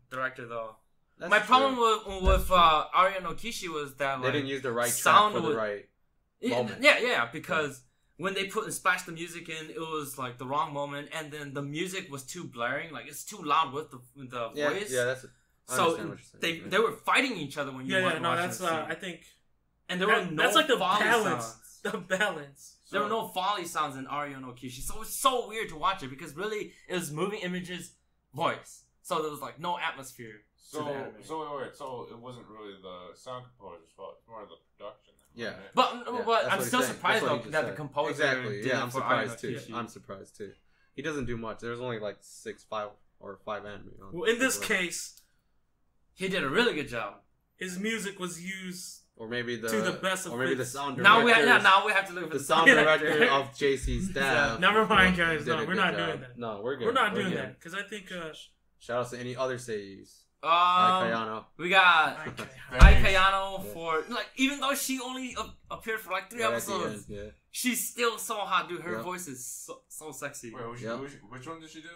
S4: director though.
S2: fit. That's
S4: My
S2: true.
S4: problem with Aria no Kishi was that
S2: They
S4: like
S2: didn't use the right track
S4: sound
S2: for the
S4: was-
S2: right.
S4: Yeah,
S2: moment.
S4: yeah, because when they splashed the music in, it was like the wrong moment, and then the music was too blaring, like it's too loud with the
S2: Yeah,
S4: voice.
S2: yeah, that's. I
S4: So
S2: understand what you're saying.
S4: they were fighting each other when you
S1: Yeah,
S4: were
S1: yeah. No,
S4: watching
S1: that's
S4: the scene.
S1: I think
S4: And there were no
S1: that's like the
S4: folly
S1: balance.
S4: sounds.
S1: The balance.
S4: There were no folly sounds in Aria no Kishi, so it was so weird to watch it because really it was moving images, voice. So there was like no atmosphere.
S3: So,
S4: to the anime.
S3: so it wasn't really the sound composer's fault. It's more of the production.
S2: Yeah.
S3: wasn't it?
S4: But
S2: Yeah,
S4: but
S2: that's
S4: I'm
S2: what
S4: still
S2: he's saying.
S4: surprised
S2: That's what
S4: though
S2: he just
S4: that the
S2: said.
S4: composer
S2: Exactly.
S4: did
S2: Yeah,
S4: it
S2: I'm
S4: for Aria no
S2: surprised too.
S4: Kishi.
S2: I'm surprised too. He doesn't do much. There's only like 5 anime. on
S1: Well, in this
S2: the-
S1: case,
S4: He did a really good job.
S1: his music was used
S2: or maybe the
S1: to the best of
S2: or maybe the
S1: his-
S2: sound
S4: Now
S2: director.
S4: we have to look for
S2: the sound director of J.C.Staff.
S1: Never mind, guys.
S2: did
S1: No,
S2: a
S1: we're
S2: good
S1: not
S2: job.
S1: doing that.
S2: No, we're good.
S1: We're not
S2: We're
S1: doing
S2: good.
S1: that because I think
S2: Shout out to any other seiyus. Like
S4: Um,
S2: Kayano.
S4: we got
S1: okay.
S4: Ai Kayano for like even though she only appeared for like 3
S2: Right at the
S4: episodes,
S2: end, yeah.
S4: she's still so hot, dude. Her
S2: Yep.
S4: voice is so sexy.
S3: Wait,
S2: Yep.
S3: which one did she do?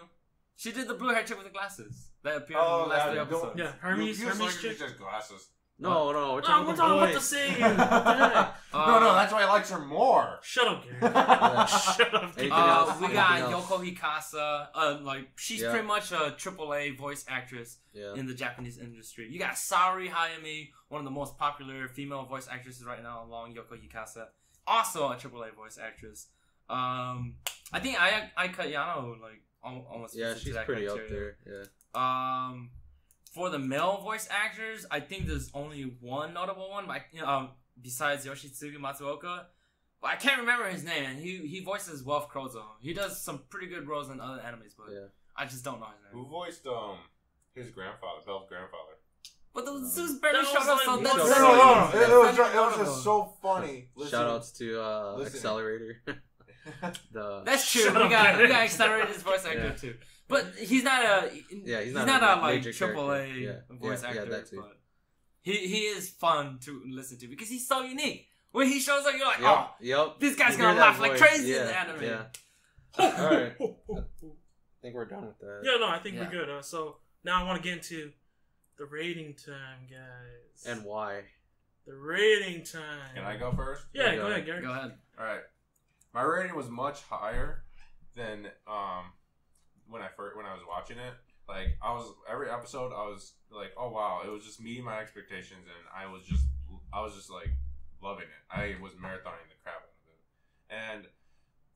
S4: She did the blue hair chick with the glasses that appeared
S3: Oh,
S4: in the last
S3: that-
S4: 3
S3: don't-
S4: episodes.
S1: Yeah, Hermes
S3: You
S1: chick.
S3: like just glasses.
S2: No, we're
S1: No,
S2: talking
S1: we're
S2: about
S1: talking
S2: the
S1: about the
S2: voice.
S1: Seiyu. What the heck?
S3: No, that's why I liked her more.
S1: Shut up, Gary.
S2: Yeah.
S1: Shut up.
S2: Anything
S1: Gary.
S2: else?
S4: We
S2: Anything
S4: got
S2: else?
S4: Yoko Hikasa. Like she's
S2: Yeah.
S4: pretty much a AAA voice actress
S2: Yeah.
S4: in the Japanese industry. You got Saori Hayami, one of the most popular female voice actresses right now, along Yoko Hikasa, also a AAA voice actress. I think Ai Kayano like almost
S2: Yeah,
S4: fits into
S2: she's
S4: that
S2: pretty up
S4: criteria.
S2: there. Yeah.
S4: For the male voice actors, I think there's only one notable one, like, besides Yoshitsugu Matsuoka. But I can't remember his name, and he voices Wolf Krozo. He does some pretty good roles in other animes, but
S2: Yeah.
S4: I just don't know his name.
S3: Who voiced his grandfather, Belle's grandfather?
S4: But the Zeus barely
S1: That was
S4: showed up, so
S1: like-
S4: that's
S2: No,
S4: that's
S2: no,
S4: not-
S2: no,
S4: that's
S3: It was
S4: not
S3: just
S4: notable.
S3: so funny.
S2: Shout outs to
S3: Listen.
S2: Accelerator. the
S4: That's true.
S1: Shut
S4: We
S1: up,
S4: got
S1: Gary.
S4: Accelerated his voice actor
S2: Yeah.
S4: too, but he's not a
S2: he's
S4: not
S2: not
S4: a
S2: a
S4: like
S2: major
S4: AAA
S2: character. Yeah.
S4: voice
S2: Yeah,
S4: actor.
S2: that too.
S4: But he is fun to listen to because he's so unique. When he shows up, you're like,
S2: Yep.
S4: oh,
S2: Yep.
S4: this guy's
S2: You
S4: gonna
S2: hear that
S4: laugh like
S2: voice.
S4: crazy in
S2: Yeah,
S4: the anime.
S2: Yeah. All right. I think we're done with that.
S1: Yeah, no, I think
S4: Yeah.
S1: we're good. So now I want to get into the rating time, guys.
S2: And why?
S1: the rating time.
S3: Can I go first?
S1: Yeah,
S2: Yeah,
S1: go ahead, Gary.
S4: Go ahead.
S3: All right. My rating was much higher than when I was watching it. Like every episode I was like, oh wow, it was just meeting my expectations, and I was just like loving it. I was marathoning the crap out of it, and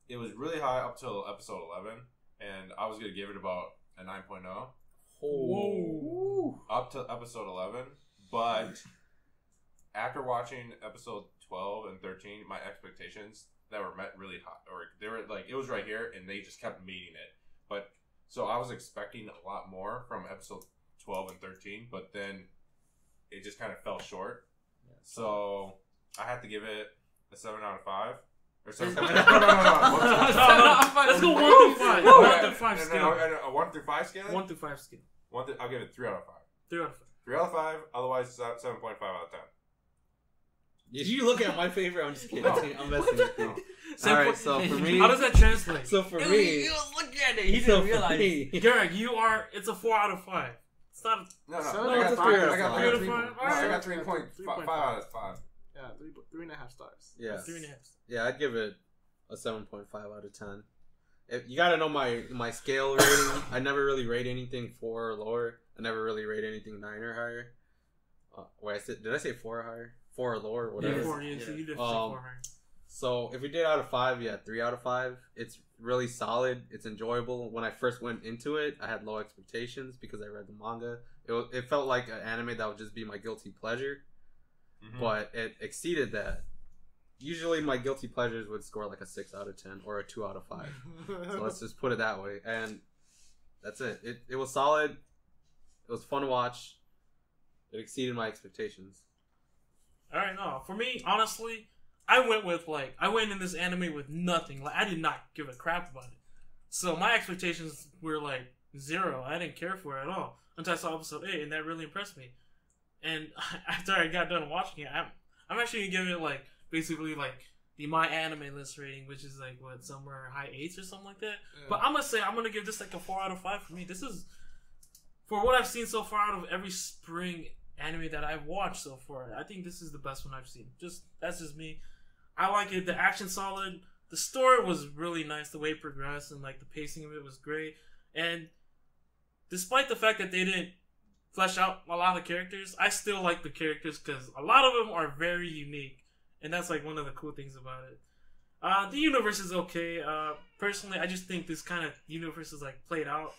S3: it was really high up till episode 11, and I was gonna give it about a 9.0
S1: Whoa.
S3: up to episode 11, but after watching episode 12 and 13, my expectations that were met really high, or they were like, it was right here, and they just kept meeting it. But so I was expecting a lot more from episode 12 and 13, but then it just kind of fell short. So I had to give it a 7 out of 5. Or 7. No.
S1: Let's go 1 through 5.
S3: No,
S1: 1 through 5
S3: no,
S1: scale.
S3: a 1 through 5 scale?
S1: 1 through 5 scale.
S3: I'll give it 3 out of 5.
S1: 3 out of 5.
S3: 3 out of 5, otherwise 7.5 out of 10.
S2: Did you look at my favorite? I'm just kidding. I'm messing with you.
S1: Same
S2: All right,
S1: point-
S2: so for me,
S1: How does that translate?
S2: so for
S4: He
S2: me,
S4: was looking at it. He
S2: so
S4: didn't
S2: for
S4: realize.
S2: me,
S1: Garrett, it's a 4 out of 5. It's not.
S3: No,
S5: So
S3: I got
S5: it's a
S3: 3.
S5: three
S3: I got
S1: out of
S3: 3.
S1: five.
S3: No, I got 3.5 out of 5.
S5: Yeah. 3.5 stars.
S2: Yeah.
S1: 3.5.
S2: Yeah, I'd give it a 7.5 out of 10. You gotta know my scale rating. I never really rate anything 4 or lower. I never really rate anything 9 or higher. Did I say 4 or higher? 4 or lower, whatever.
S1: Yeah, 4. Yeah, so you did say 4 higher.
S2: So if we did out of 5, 3 out of 5. It's really solid. It's enjoyable. When I first went into it, I had low expectations because I read the manga. It felt like an anime that would just be my guilty pleasure, but it exceeded that. Usually my guilty pleasures would score like a 6 out of 10 or a 2 out of 5. So let's just put it that way. And that's it. It was solid. It was fun to watch. It exceeded my expectations.
S1: Alright, no. For me, honestly, I went in this anime with nothing. Like, I did not give a crap about it. So my expectations were like 0. I didn't care for it at all until I saw episode 8, and that really impressed me. And after I got done watching it, I'm actually gonna give it like basically like the My Anime List rating, which is like what, somewhere high 8s or something like that. Yeah. But I'm gonna give this like a 4 out of 5 for me. This is, for what I've seen so far out of every spring anime that I've watched so far, I think this is the best one I've seen. That's just me. I like it. The action's solid. The story was really nice. The way it progressed and like the pacing of it was great. And despite the fact that they didn't flesh out a lot of the characters, I still like the characters because a lot of them are very unique. And that's like one of the cool things about it. The universe is okay. Personally, I just think this kind of universe is like played out.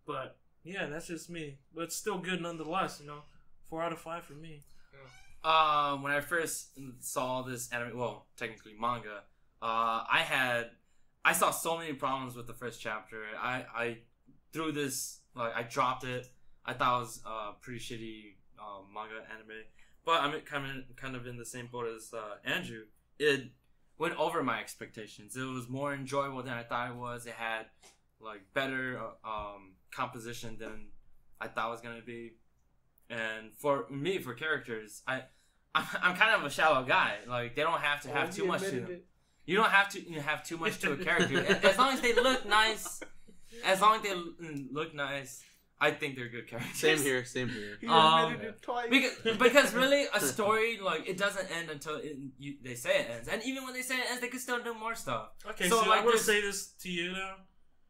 S1: But yeah, that's just me. But it's still good nonetheless, you know. 4 out of 5 for me.
S4: When I first saw this anime, well, technically manga, I saw so many problems with the first chapter. I threw this, like, I dropped it. I thought it was a pretty shitty manga anime. But I'm kind of in the same boat as Andrew. It went over my expectations. It was more enjoyable than I thought it was. It had like better composition than I thought it was gonna be. And for me, for characters, I'm kind of a shallow guy. Like, they don't have to have too much to them. You don't have to have too much to a character. As long as they look nice, I think they're good characters.
S2: Same here.
S5: You admitted it twice.
S4: Because really, a story, like, it doesn't end until they say it ends. And even when they say it ends, they can still do more stuff.
S1: Okay, so like, I want to say this to you now.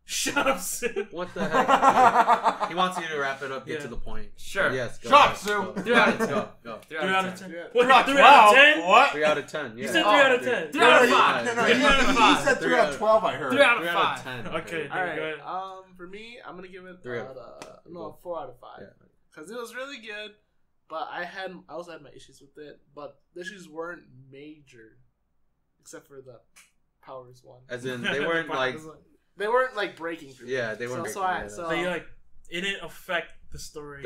S1: Shut up, Sue.
S2: What the heck? He wants you to wrap it up, get to the point.
S4: Sure.
S2: Yes, go.
S3: Shut up, Sue.
S4: 3 out of 10.
S2: Go.
S1: 3 out of 10.
S3: What,
S1: 3 out of 10?
S3: What?
S2: 3 out of 10. Yeah.
S1: You said 3 out of 10.
S4: 3 out of 5.
S3: No,
S4: 3 out of 5.
S3: He said 3 out of 12, I heard.
S4: 3 out
S2: 3
S4: of
S2: out
S4: 5.
S2: of 10.
S1: Okay,
S5: All right.
S1: go ahead.
S5: For me, I'm gonna give it
S2: 4
S5: out of 5 because it was really good. But I also had my issues with it. But the issues weren't major, except for the powers one.
S2: As in, they weren't like.
S5: They weren't like breaking through.
S2: Yeah, they weren't.
S5: So
S1: it didn't affect the story.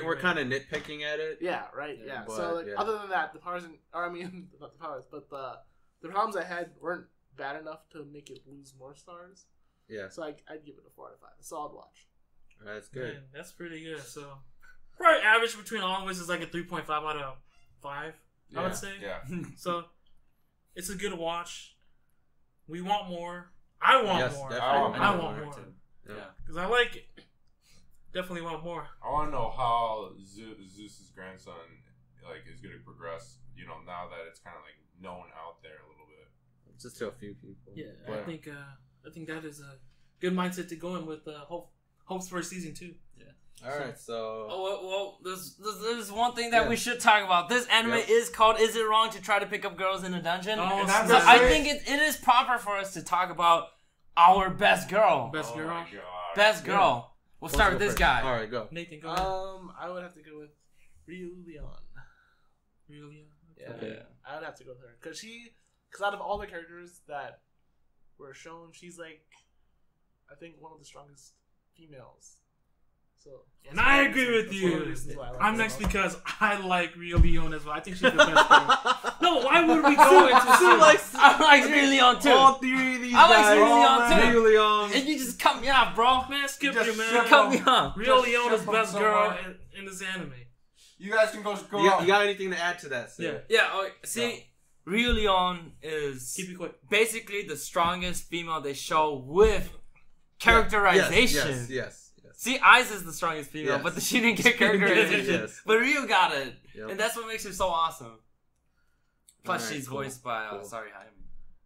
S2: We're kind of nitpicking at it.
S5: Yeah, right. Yeah.
S2: But,
S5: So other than that, the powers, not the powers, but the problems I had weren't bad enough to make it lose more stars.
S2: Yeah.
S5: So I'd give it a 4 out of 5. A solid watch.
S2: That's good.
S1: Man, that's pretty good. So probably average between all of us is like a 3.5 out of 5. I would say.
S3: Yeah.
S1: So it's a good watch. We want more. I want more.
S2: Definitely.
S1: I want more.
S4: Too.
S2: Yeah.
S1: Because I like it. Definitely want more.
S3: I want to know how Zeus's grandson is going to progress. You know, now that it's kind of like known out there a little bit.
S2: Just to a few people.
S1: Yeah, but I think that is a good mindset to go in with hopes for season 2. Yeah.
S2: All right, so.
S4: Well, there's one thing that we should talk about. This anime is called "Is It Wrong to Try to Pick Up Girls in a Dungeon?"
S1: Oh,
S4: so I think it is proper for us to talk about our best girl.
S1: Best girl.
S3: My God.
S4: Best girl. We'll start with this guy.
S2: All right, go.
S1: Nathan, go ahead.
S5: I would have to go with Ryu Leon.
S1: Ryu Leon.
S5: Yeah.
S2: Okay.
S5: I would have to go with her because out of all the characters that were shown, she's like, I think one of the strongest females. So,
S1: and I agree with you. I'm next because I like Ryu Leon as well. I think she's the best girl. No, why would we go into
S4: I like Ryu Leon too.
S2: All 3 of these
S4: I like
S2: guys.
S4: Ryu Leon too.
S2: Ryu Leon.
S4: And you just cut me off, bro.
S1: Man, skip
S3: Just
S1: you, man.
S3: shut
S4: Cut me off.
S1: Ryu Leon is
S3: shut
S1: best
S3: them
S1: girl
S3: so
S1: in this anime.
S3: You guys can go
S2: You got anything to add to that, Sue?
S1: Yeah.
S4: Yeah. Okay. See, Ryu Leon is
S1: Keep it quick.
S4: basically the strongest female they show with characterization.
S2: Yes.
S4: See, Aiz is the strongest female,
S2: Yes.
S4: but she didn't get characterization.
S2: Yes.
S4: But Ryu got it.
S2: Yep.
S4: And that's what makes her so awesome. Plus,
S2: Alright,
S4: she's
S2: cool.
S4: voiced by
S2: Cool.
S4: sorry, Jaime.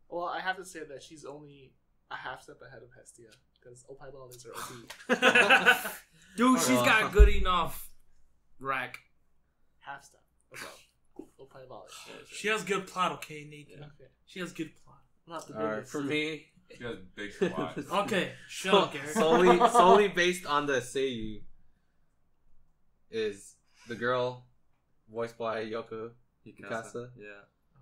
S5: Well, I have to say that she's only a half step ahead of Hestia because Opie Lollies are OP.
S4: Dude, she's got good enough rack.
S5: Half step above Opie Lollies.
S1: She has good plot, okay, Nathan.
S5: Yeah. Okay.
S1: She has good plot.
S5: Not the
S2: Alright,
S5: biggest.
S2: for me,
S3: She has big plot.
S1: Okay, shut up, Garrett.
S2: solely based on the Seiyu is the girl voiced by Yoko Mikasa.
S4: Yeah,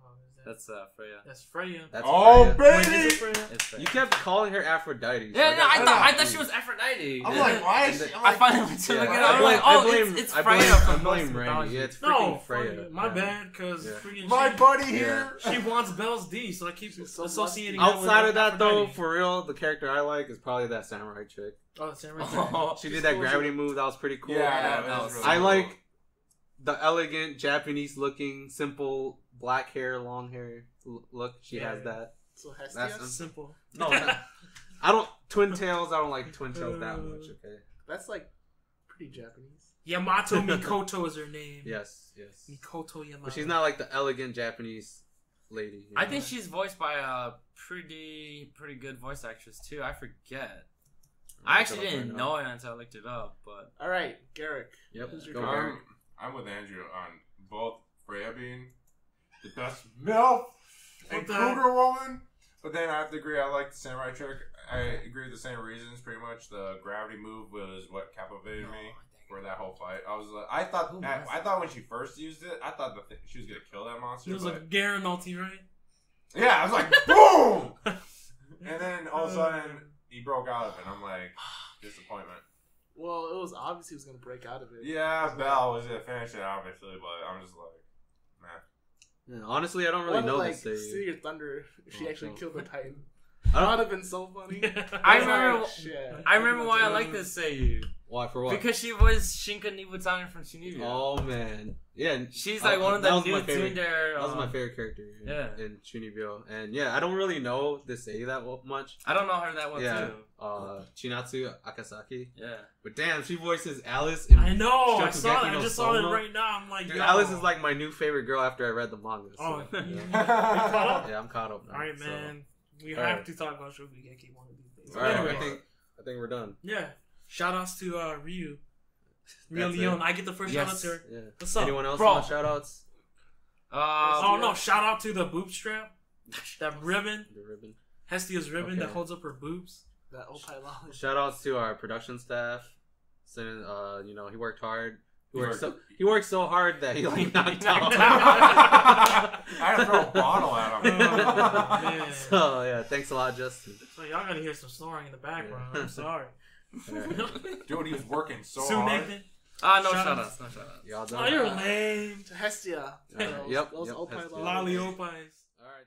S1: Oh, is that-
S4: that's Freya.
S1: That's Freya.
S2: That's
S3: Oh,
S2: Freya.
S1: Wait, is
S3: baby!
S1: it Freya?
S4: It's Freya.
S2: You kept calling her Aphrodite. so
S4: Yeah, no, I thought
S2: confused.
S4: she was Aphrodite.
S3: I'm
S4: Yeah.
S3: like, why is
S2: And
S3: she?
S2: the-
S3: I'm
S4: I
S3: like,
S4: finally went to
S2: Yeah,
S4: look it
S2: I
S4: up. I'm
S2: blame-
S4: like,
S2: I
S4: oh,
S2: blame-
S4: it's
S2: I
S4: Freya
S2: blame-
S4: from
S2: I
S4: Norse
S2: blame Randy.
S4: mythology.
S2: Yeah, it's
S1: No,
S2: freaking Freya.
S1: Freya. My
S2: Yeah.
S1: bad, because
S2: Yeah.
S1: freaking
S3: my
S1: she,
S3: buddy here.
S1: she wants Belle's D, so I keep
S5: She's so
S1: associating
S5: lusty.
S1: her with
S2: Outside of that, though,
S1: Aphrodite.
S2: for real, the character I like is probably that samurai chick.
S1: Oh, that's right.
S4: Oh,
S2: She did that
S5: cool.
S2: gravity move. That was pretty cool.
S3: Yeah,
S4: that
S3: that
S4: was
S3: was
S2: I
S3: really
S2: like
S3: cool.
S2: the elegant Japanese-looking, simple black hair, long hair look. She
S1: Yeah.
S2: has that.
S5: So Hestia.
S2: That's-
S1: Simple.
S2: No, no. I don't twin tails. I don't like twin tails that much. Okay.
S5: That's like pretty Japanese.
S1: Yamato Mikoto is her name.
S2: Yes, yes.
S1: Mikoto Yamato.
S2: But she's not like the elegant Japanese lady. you
S4: I
S2: know?
S4: think she's voiced by a pretty good voice actress too. I forget. I actually didn't know it until I looked it up, but
S5: All right, Garrick.
S2: Yep.
S5: Who's your
S2: Go
S5: favorite?
S2: Garrick.
S3: I'm with Andrew on both Freya being the best MILF and
S1: What the heck?
S3: Cougar woman, but then I have to agree. I like the samurai chick. I agree with the same reasons. Pretty much, the gravity move was what captivated me for that whole fight. I was like, I thought when she first used it, I thought she was gonna kill that monster.
S1: It was
S3: but
S1: like Garen ulti, right?
S3: yeah, I was like, boom! And then all of a sudden, he broke out of it. I'm like, disappointment.
S5: Well, it was obvious he was gonna break out of it.
S3: Yeah, Belle was gonna finish it, obviously, but I'm just like, nah.
S2: Yeah, honestly, I don't really
S5: What
S2: know
S5: like
S2: this.
S5: City of Thunder if she
S2: Oh,
S5: actually
S2: no.
S5: killed the Titan.
S2: I
S5: That
S2: don't-
S5: would have been so funny.
S4: I
S5: It's
S4: remember.
S5: like, shit.
S4: I remember why I like this Seiyu
S2: Why for what?
S4: because she was Shinka Nibutani from Shunibyo.
S2: Oh man, yeah.
S4: She's like one of
S2: that
S4: the
S2: was my
S4: new
S2: favorite-
S4: Tsundere.
S2: That was my favorite character.
S4: Yeah.
S2: In Chunibyo, and yeah, I don't really know this Seiyu that much.
S4: I don't know her that well
S2: Yeah.
S4: too.
S2: Chinatsu Akasaki.
S4: Yeah.
S2: But damn, she voices Alice. In
S1: I know. I
S2: Shokugeki
S1: saw it.
S2: no
S1: I just saw it
S2: Soma.
S1: right now. I'm like,
S2: Dude,
S1: yo.
S2: Alice is like my new favorite girl after I read the manga. So,
S1: Oh,
S2: yeah.
S1: you caught up?
S2: Yeah, I'm caught up now.
S1: All right,
S2: so.
S1: man. We
S2: All
S1: have
S2: right.
S1: to talk about Shokugeki one of these days.
S2: All right,
S1: Anyway,
S2: I think we're done.
S1: yeah. Shout outs to Ryu. Ryu
S2: That's
S1: Leon.
S2: it.
S1: I get the first
S4: Yes.
S1: shout out to her.
S2: Yeah.
S1: What's up?
S2: Anyone else
S4: Bro.
S2: want shout outs?
S1: Oh, no. Shout out to the boob strap. That ribbon.
S2: The ribbon.
S1: Hestia's ribbon
S2: Okay.
S1: that holds up her boobs.
S5: That Opie Lollies.
S2: Shout outs to our production staff. Sending, you know, he worked hard. He
S3: He
S2: worked so hard that he like knocked out.
S3: I had to throw a bottle at him.
S1: Oh, man.
S2: So yeah, thanks a lot, Justin.
S1: So y'all gonna hear some snoring in the background.
S2: Yeah.
S1: I'm sorry.
S3: Dude, he was working so
S1: Sue
S3: hard.
S1: Nathan.
S4: No
S1: Shout
S4: shout
S1: outs.
S4: outs. No shout outs.
S2: Y'all
S1: Oh,
S2: done?
S1: you're lame.
S5: To Hestia.
S2: Yep,
S5: Those
S2: yep,
S5: Opie
S2: Hestia.
S5: Lollies.
S1: Lolly Opais.
S2: All right.